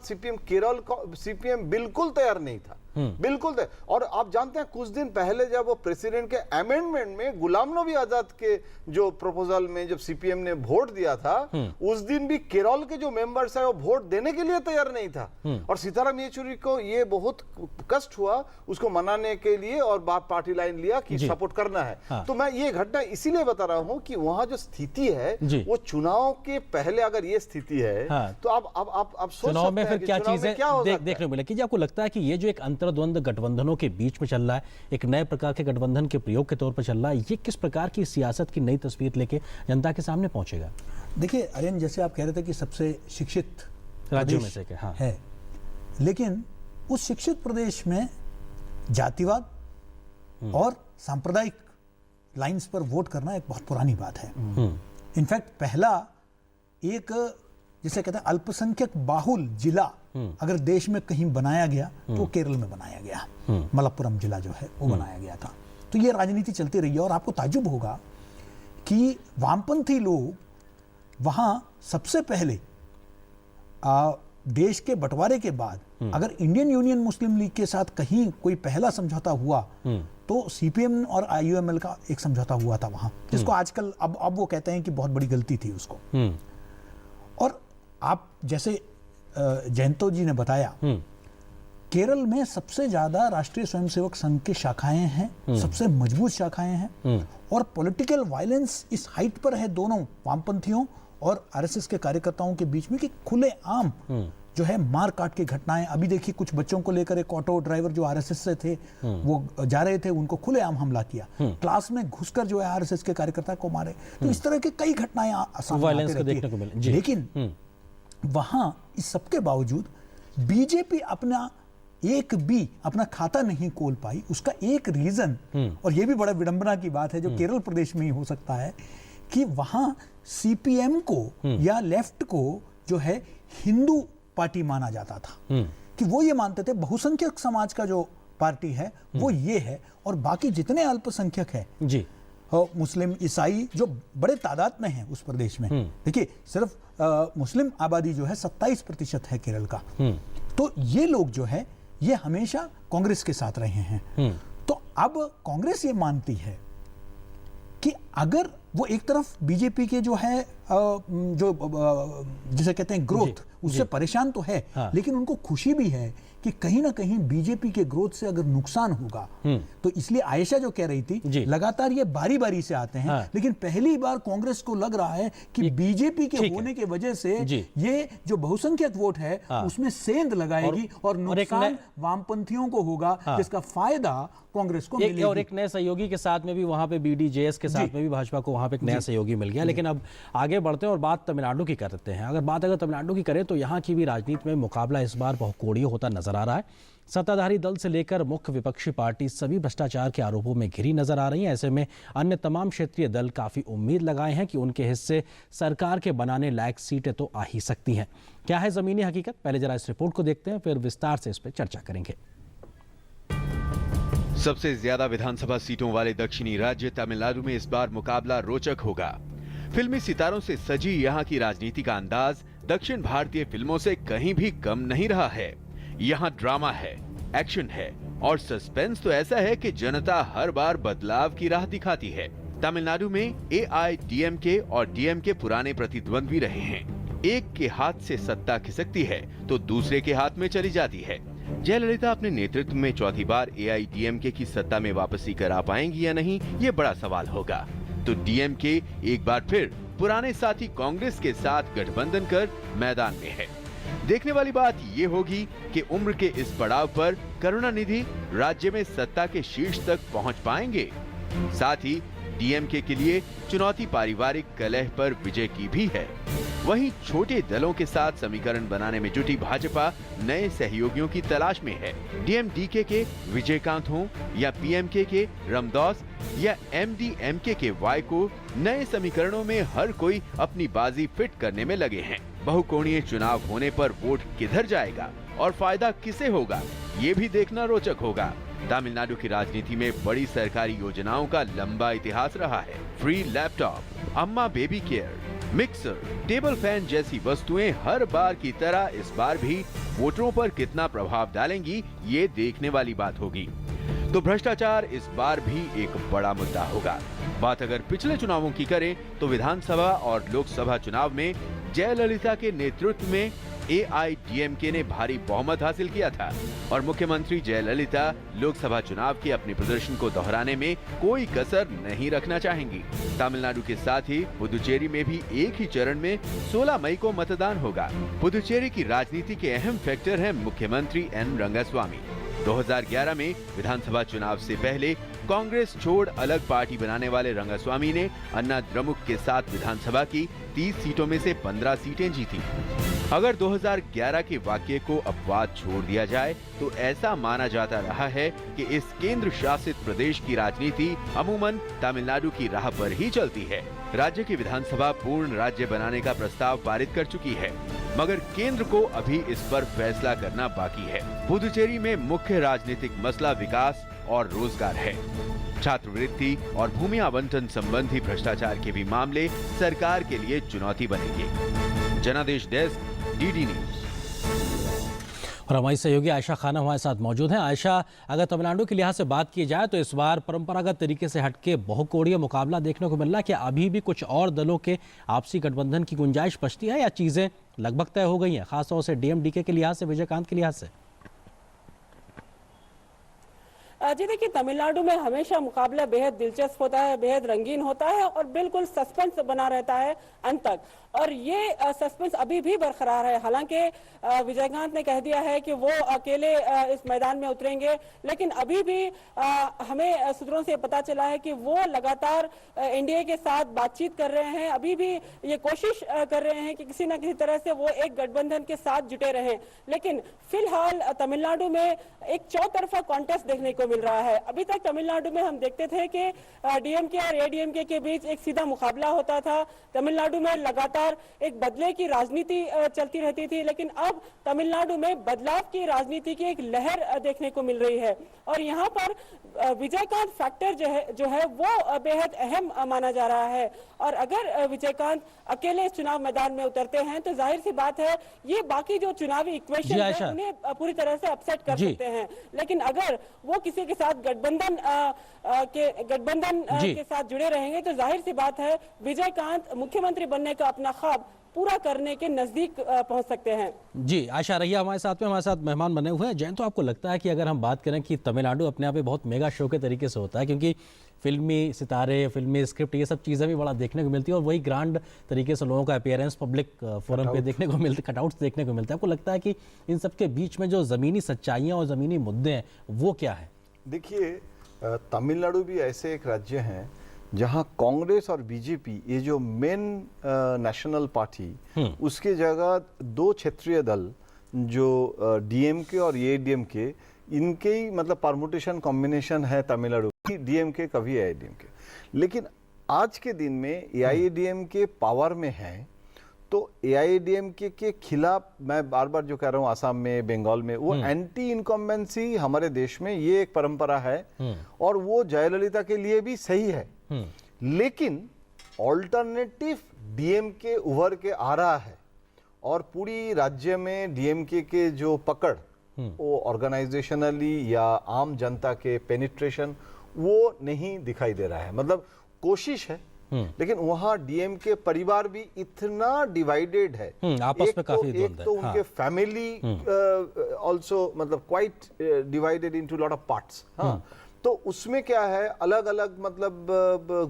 सीपीएम बिल्कुल तैयार नहीं था, बिल्कुल तैयार। और आप जानते हैं कुछ दिन पहले जब वो प्रेसिडेंट के अमेंडमेंट में गुलाम नबी आजाद के जो प्रपोजल में जब सीपीएम ने वोट दिया था, उस दिन भी केरल के जो मेंबर्स है वो वोट देने के लिए तैयार नहीं था, और सीताराम येचुरी को ये बहुत कष्ट हुआ उसको मनाने के लिए, और बात पार्टी लाइन लिया कि सपोर्ट करना है। तो मैं ये घटना इसीलिए बता रहा हूं कि वहां जो स्थिति है वो चुनाव के पहले अगर ये स्थिति है, तो आप सोच चुनाव में सकते फिर हैं क्या कि चुनाव में चीजें क्या हो सकता है। देखने को मिले कि आपको लगता है कि ये जो एक अंतर्द्वंद गठबंधनों के बीच में चल रहा है, एक नए प्रकार के गठबंधन के प्रयोग के तौर पर चल रहा है, ये किस प्रकार की सियासत की नई तस्वीर लेके जनता के सामने पहुंचेगा? देखिए आर्यन, जैसे आप कह रहे थे कि सबसे शिक्षित राज्यों में से है, लेकिन उस शिक्षित प्रदेश में जातिवाद और सांप्रदायिक लाइंस पर वोट करना एक बहुत पुरानी बात है। इनफैक्ट पहला एक जिसे कहते हैं अल्पसंख्यक बाहुल जिला अगर देश में कहीं बनाया गया तो केरल में बनाया गया, मलप्पुरम जिला जो है वो बनाया गया था। तो ये राजनीति चलती रही है, और आपको ताज्जुब होगा कि वामपंथी लोग वहां सबसे पहले देश के बंटवारे के बाद अगर इंडियन यूनियन मुस्लिम लीग के साथ कहीं कोई पहला समझौता हुआ तो सीपीएम और आईयूएमएल का एक समझौता हुआ था वहां, जिसको आजकल अब वो कहते हैं कि बहुत बड़ी गलती थी उसको। और आप जैसे जयंतो जी ने बताया, केरल में सबसे ज्यादा राष्ट्रीय स्वयंसेवक संघ की शाखाएं हैं, सबसे मजबूत शाखाएं हैं, और पॉलिटिकल वायलेंस इस हाइट पर है दोनों वामपंथियों और आरएसएस के कार्यकर्ताओं के बीच में कि खुलेआम जो है मार काट की घटनाएं। अभी देखिए कुछ बच्चों को लेकर एक ऑटो ड्राइवर जो आरएसएस से थे वो जा रहे थे, उनको खुलेआम हमला किया, क्लास में घुसकर जो है आरएसएस के कार्यकर्ता को मारे। तो इस तरह की कई घटनाएं वायलेंस को देखने को मिले। लेकिन वहां इस सबके बावजूद बीजेपी अपना खाता नहीं खोल पाई। उसका एक रीजन, और यह भी बड़ा विडंबना की बात है जो केरल प्रदेश में ही हो सकता है, कि वहां सीपीएम को या लेफ्ट को जो है हिंदू पार्टी माना जाता था, कि वो ये मानते थे बहुसंख्यक समाज का जो पार्टी है वो ये है, और बाकी जितने अल्पसंख्यक है जी, मुस्लिम ईसाई जो बड़े तादाद में है उस प्रदेश में, देखिए सिर्फ मुस्लिम आबादी जो है 27% है केरल का, तो ये लोग जो है ये हमेशा कांग्रेस के साथ रहे हैं। तो अब कांग्रेस ये मानती है कि अगर वो एक तरफ बीजेपी के जो है जो जिसे कहते हैं ग्रोथ, उससे परेशान तो है, लेकिन उनको खुशी भी है कि कहीं ना कहीं बीजेपी के ग्रोथ से अगर नुकसान होगा, तो इसलिए आयशा जो कह रही थी लगातार ये बारी बारी से आते हैं, लेकिन पहली बार कांग्रेस को लग रहा है कि बीजेपी के होने के वजह से ये जो बहुसंख्यक वोट है उसमें सेंध लगाएगी और नुकसान वामपंथियों को होगा, जिसका फायदा कांग्रेस को मिलेगा। और एक नए सहयोगी के साथ में भी वहां पे बीडीजेएस के साथ में भी भाजपा को वहां पे एक नया सहयोगी मिल गया। लेकिन अब आगे बढ़ते हैं और बात तमिलनाडु की करते हैं। अगर तमिलनाडु की करें तो यहाँ की भी राजनीति में मुकाबला इस बार बहुकोणीय होता नजर आ रहा है। सत्ताधारी दल से लेकर मुख्य विपक्षी पार्टी सभी भ्रष्टाचार के आरोपों में घिरी नजर आ रही हैं। ऐसे में अन्य तमाम क्षेत्रीय दल काफी उम्मीद लगाए हैं कि उनके हिस्से सरकार के बनाने लायक सीटें तो आ ही सकती हैं। क्या है जमीनी हकीकत, पहले जरा इस रिपोर्ट को देखते हैं, फिर विस्तार से इस पर चर्चा करेंगे। सबसे ज्यादा विधानसभा सीटों वाले दक्षिणी राज्य तमिलनाडु में इस बार मुकाबला रोचक होगा। फिल्मी सितारों से सजी यहाँ की राजनीति का अंदाज दक्षिण भारतीय फिल्मों से कहीं भी कम नहीं रहा है। यहाँ ड्रामा है, एक्शन है और सस्पेंस तो ऐसा है कि जनता हर बार बदलाव की राह दिखाती है। तमिलनाडु में एआईडीएमके और डीएमके पुराने प्रतिद्वंद्वी रहे हैं। एक के हाथ से सत्ता खिसकती है तो दूसरे के हाथ में चली जाती है। जयललिता अपने नेतृत्व में चौथी बार एआईडीएमके की सत्ता में वापसी करा पाएंगी या नहीं, ये बड़ा सवाल होगा। तो डीएमके एक बार फिर पुराने साथी कांग्रेस के साथ गठबंधन कर मैदान में है। देखने वाली बात ये होगी कि उम्र के इस पड़ाव पर करुणानिधि राज्य में सत्ता के शीर्ष तक पहुंच पाएंगे। साथ ही डीएमके के लिए चुनौती पारिवारिक कलह पर विजय की भी है। वहीं छोटे दलों के साथ समीकरण बनाने में जुटी भाजपा नए सहयोगियों की तलाश में है। डीएमडीके के विजयकांत हों या पीएमके के रामदास या एमडीएमके के वाई को, नए समीकरणों में हर कोई अपनी बाजी फिट करने में लगे हैं। बहुकोणीय चुनाव होने पर वोट किधर जाएगा और फायदा किसे होगा, ये भी देखना रोचक होगा। तमिलनाडु की राजनीति में बड़ी सरकारी योजनाओं का लंबा इतिहास रहा है। फ्री लैपटॉप, अम्मा baby care, mixer, table fan जैसी वस्तुएं हर बार की तरह इस बार भी वोटरों पर कितना प्रभाव डालेंगी, ये देखने वाली बात होगी। तो भ्रष्टाचार इस बार भी एक बड़ा मुद्दा होगा। बात अगर पिछले चुनावों की करें तो विधानसभा और लोकसभा चुनाव में जयललिता के नेतृत्व में एआईडीएमके ने भारी बहुमत हासिल किया था और मुख्यमंत्री जयललिता लोकसभा चुनाव के अपने प्रदर्शन को दोहराने में कोई कसर नहीं रखना चाहेंगी। तमिलनाडु के साथ ही पुदुचेरी में भी एक ही चरण में 16 मई को मतदान होगा। पुदुचेरी की राजनीति के अहम फैक्टर हैं मुख्यमंत्री एन रंगास्वामी। 2011 में विधानसभा चुनाव से पहले कांग्रेस छोड़ अलग पार्टी बनाने वाले रंगास्वामी ने अन्ना द्रमुक के साथ विधानसभा की 30 सीटों में से 15 सीटें जीती। अगर 2011 के वाकये को अपवाद छोड़ दिया जाए तो ऐसा माना जाता रहा है कि इस केंद्र शासित प्रदेश की राजनीति अमूमन तमिलनाडु की राह पर ही चलती है। राज्य की विधानसभा पूर्ण राज्य बनाने का प्रस्ताव पारित कर चुकी है, मगर केंद्र को अभी इस पर फैसला करना बाकी है। पुदुचेरी में मुख्य राजनीतिक मसला विकास और रोजगार है। छात्रवृत्ति और भूमि आवंटन संबंधी भ्रष्टाचार के भी मामले सरकार के लिए चुनौती बनेंगे। जनादेश डेस्क, डीडी न्यूज। और हमारी सहयोगी आयशा खाना हमारे साथ मौजूद हैं। आयशा, अगर तमिलनाडु के लिहाज से बात की जाए तो इस बार परंपरागत तरीके से हटके बहुकोणीय मुकाबला देखने को मिल रहा है। क्या अभी भी कुछ और दलों के आपसी गठबंधन की गुंजाइश बचती है या चीजें लगभग तय हो गई हैं, खासतौर से डीएमडीके के लिहाज से, विजयकांत के लिहाज से? जी देखिए, तमिलनाडु में हमेशा मुकाबला बेहद दिलचस्प होता है, बेहद रंगीन होता है और बिल्कुल सस्पेंस बना रहता है अंत तक। और ये सस्पेंस अभी भी बरकरार है। हालांकि विजयकांत ने कह दिया है कि वो अकेले इस मैदान में उतरेंगे, लेकिन अभी भी हमें सूत्रों से पता चला है कि वो लगातार एनडीए के साथ बातचीत कर रहे हैं। अभी भी ये कोशिश कर रहे हैं कि किसी न किसी तरह से वो एक गठबंधन के साथ जुटे रहें। लेकिन फिलहाल तमिलनाडु में एक चौतरफा कॉन्टेस्ट देखने को मिल रहा है। अभी तक तमिलनाडु में हम देखते थे कि डीएमके और एडीएमके के बीच एक सीधा मुकाबला होता था। तमिलनाडु में लगातार एक बदले की राजनीति चलती रहती थी, लेकिन अब तमिलनाडु में बदलाव की राजनीति की एक लहर देखने को मिल रही है। और यहाँ पर विजयकांत फैक्टर जो है वो बेहद अहम माना जा रहा है। और अगर विजयकांत अकेले इस चुनाव मैदान में उतरते हैं तो जाहिर सी बात है ये बाकी जो चुनावी इक्वेशन है उन्हें पूरी तरह से अपसेट कर सकते हैं। लेकिन अगर वो किसी के साथ गठबंधन के साथ जुड़े रहेंगे तो जाहिर सी बात है विजयकांत मुख्यमंत्री बनने का अपना ख्वाब पूरा करने के नजदीक पहुंच सकते हैं। जी, आशा रहिया हमारे साथ मेहमान बने हुए हैं। जैन, तो आपको लगता है कि अगर हम बात करें कि तमिलनाडु अपने आप में बहुत मेगा शो के तरीके से होता है, क्योंकि फिल्मी सितारे, फिल्मी स्क्रिप्ट, ये सब चीज़ें भी बड़ा देखने को मिलती है और वही ग्रांड तरीके से लोगों का अपीयरेंस पब्लिक फोरम पे देखने को मिलते, कटआउट्स देखने को मिलते हैं। आपको लगता है कि इन सब के बीच में जो ज़मीनी सच्चाइयाँ और ज़मीनी मुद्दे हैं वो क्या है? देखिए, तमिलनाडु भी ऐसे एक राज्य हैं जहां कांग्रेस और बीजेपी, ये जो मेन नेशनल पार्टी, उसके जगह दो क्षेत्रीय दल जो डीएमके और एआईडीएमके, इनके ही मतलब परमुटेशन कॉम्बिनेशन है तमिलनाडु की, डीएमके कभी एआईडीएमके। लेकिन आज के दिन में एआईडीएमके पावर में है तो एआईडीएमके के खिलाफ, मैं बार बार जो कह रहा हूँ, आसाम में, बंगाल में, वो एंटी इनकम्बेंसी हमारे देश में ये एक परंपरा है और वो जयललिता के लिए भी सही है। लेकिन ऑल्टरनेटिव डीएमके उभर के आ रहा है और पूरी राज्य में डीएमके के जो पकड़, वो ऑर्गेनाइजेशनली या आम जनता के पेनिट्रेशन वो नहीं दिखाई दे रहा है। मतलब कोशिश है, लेकिन वहां डीएमके परिवार भी इतना डिवाइडेड है, आपस में काफी एक तो उनके फैमिली आल्सो मतलब quite divided into lot of parts. हाँ, तो उसमें क्या है, अलग अलग मतलब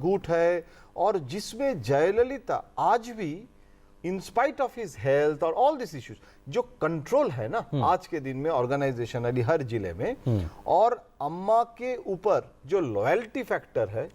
गुट है, और जिसमें जयललिता आज भी in spite of his health और ऑल दिस इश्यूज जो कंट्रोल है ना आज के दिन में ऑर्गेनाइजेशनली हर जिले में, और अम्मा के ऊपर जो लॉयल्टी फैक्टर है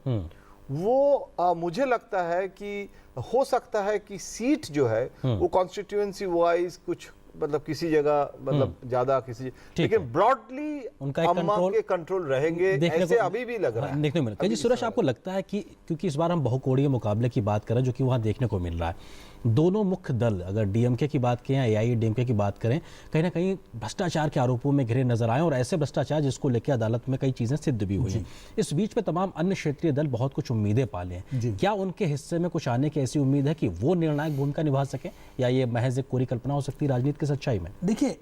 वो मुझे लगता है कि हो सकता है कि सीट जो है वो कॉन्स्टिट्यूएंसी वाइज कुछ मतलब किसी जगह मतलब ज्यादा किसी, लेकिन ब्रॉडली उनका अम्मा के कंट्रोल रहेंगे ऐसे अभी भी लग रहा है देखने को मिल रहा है। जी सुरेश, आपको लगता है कि क्योंकि इस बार हम बहुकोणीय मुकाबले की बात करें जो कि वहां देखने को मिल रहा है, दोनों मुख्य दल अगर डीएमके की बात करें या एआईएडीएमके की बात करें, कहीं ना कहीं भ्रष्टाचार के आरोपों में घिरे नजर आए और ऐसे भ्रष्टाचार जिसको लेकर अदालत में कई चीजें सिद्ध भी हुई हैं। इस बीच में तमाम अन्य क्षेत्रीय दल बहुत कुछ उम्मीदें पाले हैं, क्या उनके हिस्से में कुछ आने की ऐसी उम्मीद है कि वो निर्णायक भूमिका निभा सके, या ये महज एक कोरी कल्पना हो सकती है राजनीति की सच्चाई में? देखिए,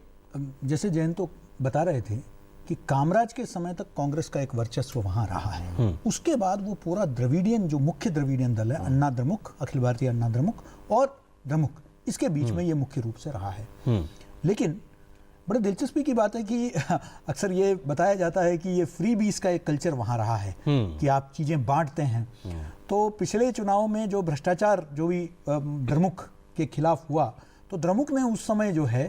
जैसे जयंत तो बता रहे थे कि कामराज के समय तक कांग्रेस का एक वर्चस्व वहां रहा है, उसके बाद वो पूरा द्रविडियन जो मुख्य द्रविडियन दल है, अन्ना द्रमुक, अखिल भारतीय अन्ना द्रमुक और द्रमुक, इसके बीच में ये मुख्य रूप से रहा है। लेकिन बड़े दिलचस्पी की बात है कि अक्सर ये बताया जाता है कि ये फ्री बीस का एक कल्चर वहां रहा है कि आप चीजें बांटते हैं। तो पिछले चुनाव में जो भ्रष्टाचार जो भी द्रमुक के खिलाफ हुआ, तो द्रमुक ने उस समय जो है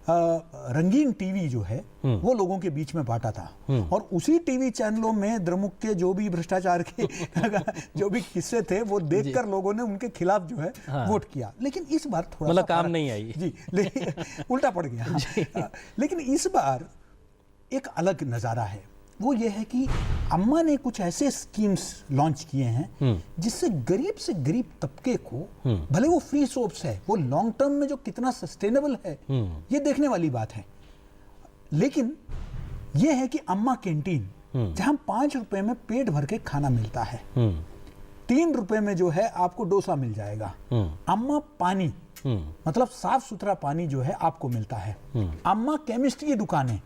रंगीन टीवी जो है वो लोगों के बीच में बांटा था, और उसी टीवी चैनलों में द्रमुक के जो भी भ्रष्टाचार के जो भी किस्से थे वो देखकर लोगों ने उनके खिलाफ जो है वोट किया। लेकिन इस बार थोड़ा मतलब काम नहीं आई जी, उल्टा पड़ गया। लेकिन इस बार एक अलग नजारा है, वो ये है कि अम्मा ने कुछ ऐसे स्कीम्स लॉन्च किए हैं जिससे गरीब से गरीब तबके को, भले वो फ्री सोप्स है, वो लॉन्ग टर्म में जो कितना सस्टेनेबल है ये देखने वाली बात है, लेकिन ये है कि अम्मा कैंटीन जहां 5 रुपए में पेट भर के खाना मिलता है, 3 रुपए में जो है आपको डोसा मिल जाएगा। अम्मा पानी, मतलब साफ सुथरा पानी जो है आपको मिलता है। अम्मा केमिस्ट्री की दुकानें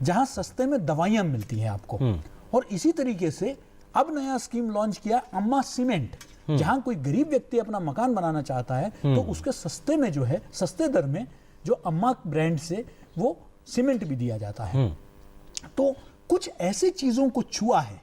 जहां सस्ते में दवाइयां मिलती हैं आपको, और इसी तरीके से अब नया स्कीम लॉन्च किया अम्मा सीमेंट, जहां कोई गरीब व्यक्ति अपना मकान बनाना चाहता है तो उसके सस्ते में जो है, सस्ते दर में जो अम्मा ब्रांड से वो सीमेंट भी दिया जाता है। तो कुछ ऐसी चीजों को छुआ है,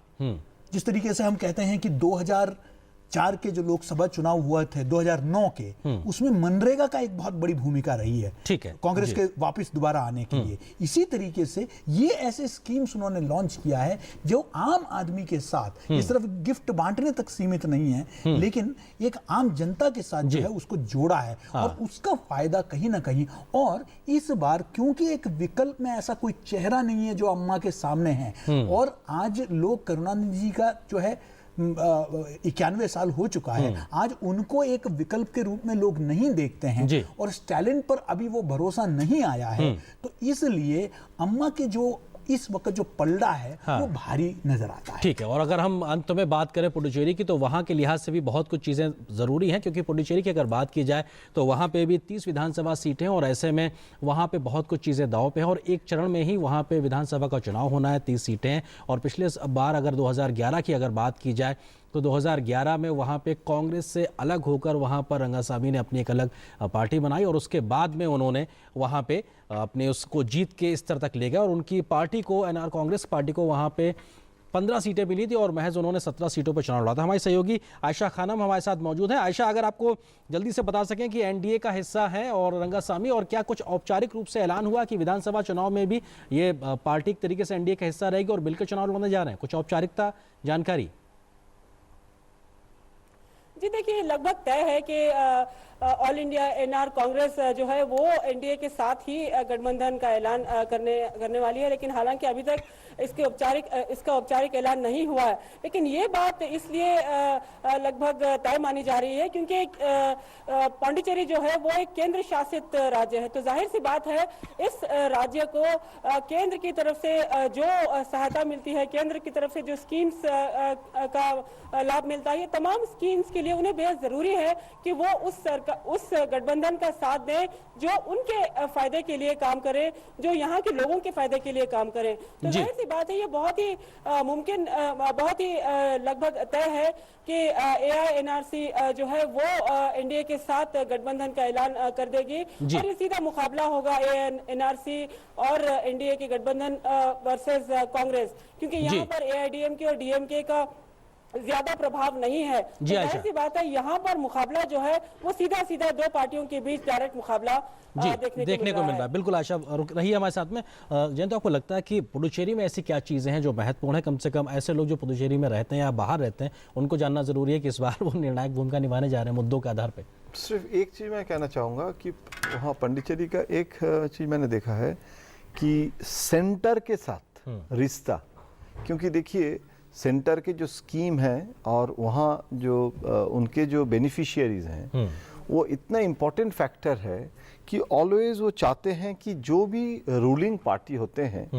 जिस तरीके से हम कहते हैं कि 2004 के जो लोकसभा चुनाव हुआ थे 2009 के, उसमें मनरेगा का एक बहुत बड़ी भूमिका रही है, ठीक है, कांग्रेस के वापस दोबारा आने के लिए। इसी तरीके से ये ऐसे स्कीम्स उन्होंने लॉन्च किया है जो आम आदमी के साथ, ये सिर्फ गिफ्ट बांटने तक सीमित नहीं है, लेकिन एक आम जनता के साथ जो है उसको जोड़ा है, और उसका फायदा कहीं ना कहीं। और इस बार क्योंकि एक विकल्प में ऐसा कोई चेहरा नहीं है जो अम्मा के सामने है, और आज लोग करुणानिधि जी का जो है 91 साल हो चुका है, आज उनको एक विकल्प के रूप में लोग नहीं देखते हैं, और इस टैलेंट पर अभी वो भरोसा नहीं आया है। तो इसलिए अम्मा के जो इस वक्त जो पलड़ा है वो भारी नजर आता है। ठीक है, और अगर हम अंत में बात करें पुडुचेरी की, तो वहां के लिहाज से भी बहुत कुछ चीजें जरूरी हैं, क्योंकि पुडुचेरी की अगर बात की जाए तो वहां पे भी 30 विधानसभा सीटें, और ऐसे में वहां पे बहुत कुछ चीजें दांव पे हैं, और एक चरण में ही वहां पे विधानसभा का चुनाव होना है, 30 सीटें। और पिछले बार अगर 2011 की अगर बात की जाए तो 2011 में वहाँ पे कांग्रेस से अलग होकर वहाँ पर रंगासामी ने अपनी एक अलग पार्टी बनाई, और उसके बाद में उन्होंने वहाँ पे अपने उसको जीत के स्तर तक ले गए, और उनकी पार्टी को, एनआर कांग्रेस पार्टी को वहाँ पे 15 सीटें मिली थी, और महज उन्होंने 17 सीटों पर चुनाव लड़ा था। हमारी सहयोगी आयशा खानम हमारे साथ मौजूद है। आयशा, अगर आपको जल्दी से बता सकें कि एनडीए का हिस्सा है और रंगासामी, और क्या कुछ औपचारिक रूप से ऐलान हुआ कि विधानसभा चुनाव में भी ये पार्टी एक तरीके से एनडीए का हिस्सा रहेगी और मिलकर चुनाव लड़ने जा रहे हैं, कुछ औपचारिकता जानकारी? जी देखिए, लगभग तय है कि ऑल इंडिया एनआर कांग्रेस जो है वो एनडीए के साथ ही गठबंधन का ऐलान करने वाली है, लेकिन हालांकि अभी तक इसका औपचारिक ऐलान नहीं हुआ है। लेकिन ये बात इसलिए लगभग तय मानी जा रही है क्योंकि पांडिचेरी जो है वो एक केंद्र शासित राज्य है, तो जाहिर सी बात है इस राज्य को केंद्र की तरफ से जो सहायता मिलती है, केंद्र की तरफ से जो स्कीम्स का लाभ मिलता है, ये तमाम स्कीम्स के लिए उन्हें बेहद जरूरी है कि वो उस सरकार उस गठबंधन का साथ दें जो उनके फायदे के लिए काम करे, जो यहाँ के लोगों के फायदे के लिए काम करे। तो जाहिर सी बात है ये बहुत ही मुमकिन, बहुत ही लगभग तय है कि एआईएनआरसी जो है वो एनडीए के साथ गठबंधन का ऐलान कर देगी और ये सीधा मुकाबला होगा एआईएनआरसी और एनडीए के गठबंधन वर्सेस कांग्रेस, क्योंकि यहाँ पर एआईडीएमके और डीएमके का ज्यादा प्रभाव नहीं है। तो जाहिर सी बात है यहाँ पर मुकाबला जो है वो सीधा सीधा दो पार्टियों के बीच डायरेक्ट मुकाबला देखने को मिल रहा है। बिल्कुल आशा रही हमारे साथ में। जयंत, आपको लगता है कि पुडुचेरी में ऐसी क्या चीजें हैं जो महत्वपूर्ण है? कम से कम ऐसे लोग जो पुडुचेरी में रहते हैं या बाहर रहते हैं उनको जानना जरूरी है कि इस बार वो निर्णायक भूमिका निभाने जा रहे हैं मुद्दों के आधार पर। सिर्फ एक चीज मैं कहना चाहूँगा कि वहाँ पांडिचेरी का एक चीज मैंने देखा है कि सेंटर के साथ रिश्ता, क्योंकि देखिए सेंटर के जो स्कीम है और वहाँ जो उनके जो बेनिफिशियरीज हैं वो इतना इम्पोर्टेंट फैक्टर है कि ऑलवेज वो चाहते हैं कि जो भी रूलिंग पार्टी होते हैं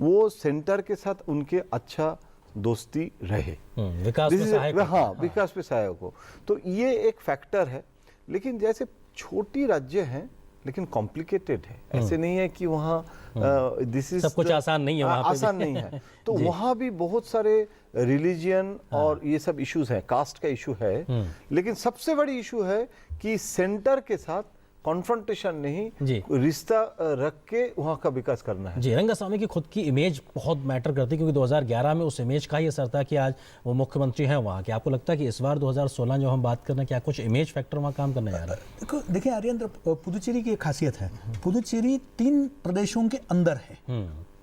वो सेंटर के साथ उनके अच्छा दोस्ती रहे, विकास में सहायक हो। हाँ, विकास में सहायक हो। तो ये एक फैक्टर है। लेकिन जैसे छोटी राज्य हैं लेकिन कॉम्प्लिकेटेड है, ऐसे नहीं है कि वहाँ दिस इज सब कुछ आसान नहीं है, वहाँ पे आसान नहीं है। तो वहाँ भी बहुत सारे रिलीजियन और ये सब इश्यूज हैं, कास्ट का इशू है। लेकिन सबसे बड़ी इशू है कि सेंटर के साथ कॉन्फ्रंटेशन नहीं, रिश्ता रख के वहाँ का विकास करना है। जी, रंगास्वामी की खुद की इमेज बहुत मैटर करती है, क्योंकि 2011 में उस इमेज का ही असर था कि आज वो मुख्यमंत्री हैं वहाँ के। आपको लगता है कि इस बार 2016 जो हम बात कर रहे हैं, क्या कुछ इमेज फैक्टर वहाँ काम करने जा रहा है? देखिए आर्येंद्र, पुदुचेरी की एक खासियत है, पुदुचेरी 3 प्रदेशों के अंदर है,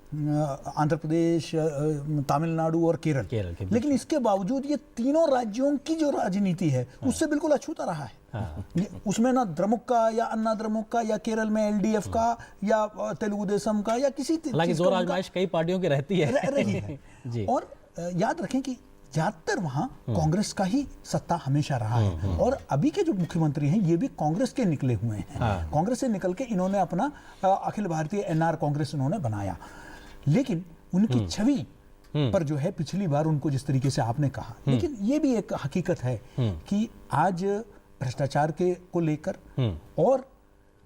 आंध्र प्रदेश, तमिलनाडु और केरल। लेकिन इसके बावजूद ये तीनों राज्यों की जो राजनीति है उससे बिल्कुल अछूता रहा है। उसमें ना द्रमुक का या अन्ना द्रमुक का या केरल में एलडीएफ का या तेलुगु देशम का या किसी, हालांकि जोर आजमाइश कई पार्टियों की रहती है रही है। और याद रखें कि ज्यादातर वहाँ कांग्रेस का ही सत्ता हमेशा रहा है और अभी के जो मुख्यमंत्री हैं ये भी कांग्रेस के निकले हुए हैं। कांग्रेस से निकल के इन्होंने अपना अखिल भारतीय एनआर कांग्रेस इन्होंने बनाया। लेकिन उनकी छवि पर जो है पिछली बार उनको जिस तरीके से आपने कहा, लेकिन ये भी एक हकीकत है कि आज भ्रष्टाचार के को लेकर और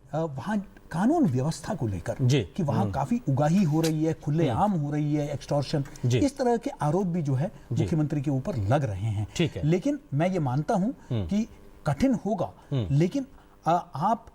वहाँ कानून व्यवस्था को लेकर कि वहाँ काफी उगाही हो रही है, खुलेआम हो रही है, एक्सटॉर्शन, इस तरह के आरोप भी जो है मुख्यमंत्री के ऊपर लग रहे हैं। लेकिन मैं ये मानता हूँ कि कठिन होगा, लेकिन आप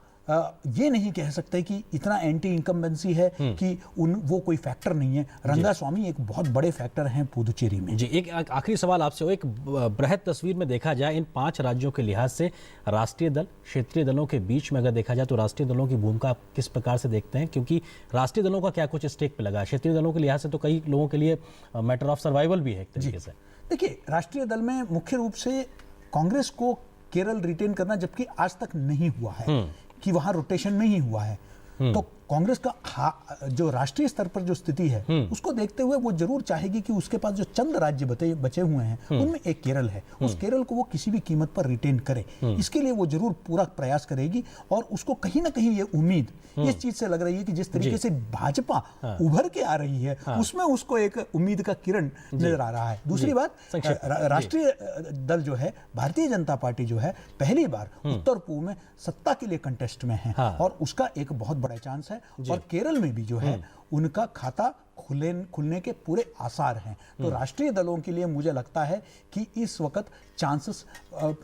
ये नहीं कह सकते कि इतना एंटी इनकम्बेंसी है कि वो कोई फैक्टर नहीं है। रंगास्वामी एक बहुत बड़े फैक्टर हैं पुदुचेरी में। जी, एक आखिरी सवाल आपसे हो, एक बृहद तस्वीर में देखा जाए इन 5 राज्यों के लिहाज से राष्ट्रीय दल क्षेत्रीय दलों के बीच में अगर देखा जाए तो राष्ट्रीय दलों की भूमिका आप किस प्रकार से देखते हैं? क्योंकि राष्ट्रीय दलों का क्या कुछ स्टेक पे लगा, क्षेत्रीय दलों के लिहाज से तो कई लोगों के लिए मैटर ऑफ सर्वाइवल भी है एक तरीके से। देखिए, राष्ट्रीय दल में मुख्य रूप से कांग्रेस को केरल रिटेन करना जबकि आज तक नहीं हुआ है कि वहां रोटेशन में ही हुआ है। तो कांग्रेस का जो राष्ट्रीय स्तर पर जो स्थिति है उसको देखते हुए वो जरूर चाहेगी कि उसके पास जो चंद राज्य बचे हुए हैं उनमें एक केरल है, उस केरल को वो किसी भी कीमत पर रिटेन करे। इसके लिए वो जरूर पूरा प्रयास करेगी और उसको कहीं ना कहीं ये उम्मीद इस चीज से लग रही है कि जिस तरीके से भाजपा उभर के आ रही है उसमें उसको एक उम्मीद का किरण नजर आ रहा है। दूसरी बात, राष्ट्रीय दल जो है भारतीय जनता पार्टी जो है पहली बार उत्तर पूर्व में सत्ता के लिए कंटेस्ट में है और उसका एक बहुत बड़ा चांस है और केरल में भी जो है उनका खाता खुलने के पूरे आसार हैं। तो राष्ट्रीय दलों के लिए मुझे लगता है कि इस वक्त चांसेस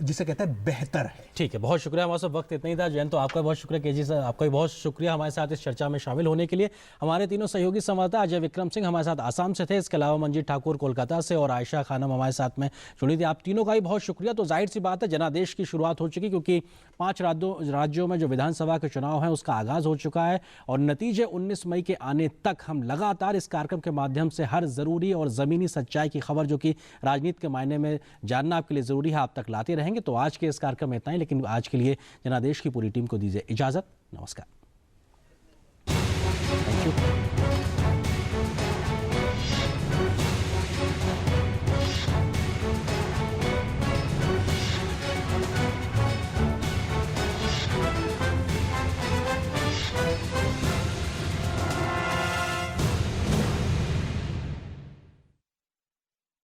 जिसे कहते हैं बेहतर है। ठीक है, बहुत शुक्रिया। हमारे साथ वक्त इतना ही था। जयंत, तो आपका बहुत शुक्रिया। केजी सर, आपका भी बहुत शुक्रिया हमारे साथ इस चर्चा में शामिल होने के लिए। हमारे तीनों सहयोगी संवाददाता अजय विक्रम सिंह हमारे साथ आसाम से थे, इसके अलावा मंजीत ठाकुर कोलकाता से और आयशा खानम हमारे साथ में जुड़ी थी। आप तीनों का भी बहुत शुक्रिया। तो जाहिर सी बात है जनादेश की शुरुआत हो चुकी, क्योंकि 5 राज्यों में जो विधानसभा के चुनाव हैं उसका आगाज हो चुका है और नतीजे 19 मई के आने तक हम लगातार इस कार्यक्रम के माध्यम से हर जरूरी और जमीनी सच्चाई की खबर जो कि राजनीति के मायने में जानना आपके लिए जरूरी है आप तक लाते रहेंगे। तो आज के इस कार्यक्रम में इतना ही, लेकिन आज के लिए जनादेश की पूरी टीम को दीजिए इजाजत। नमस्कार।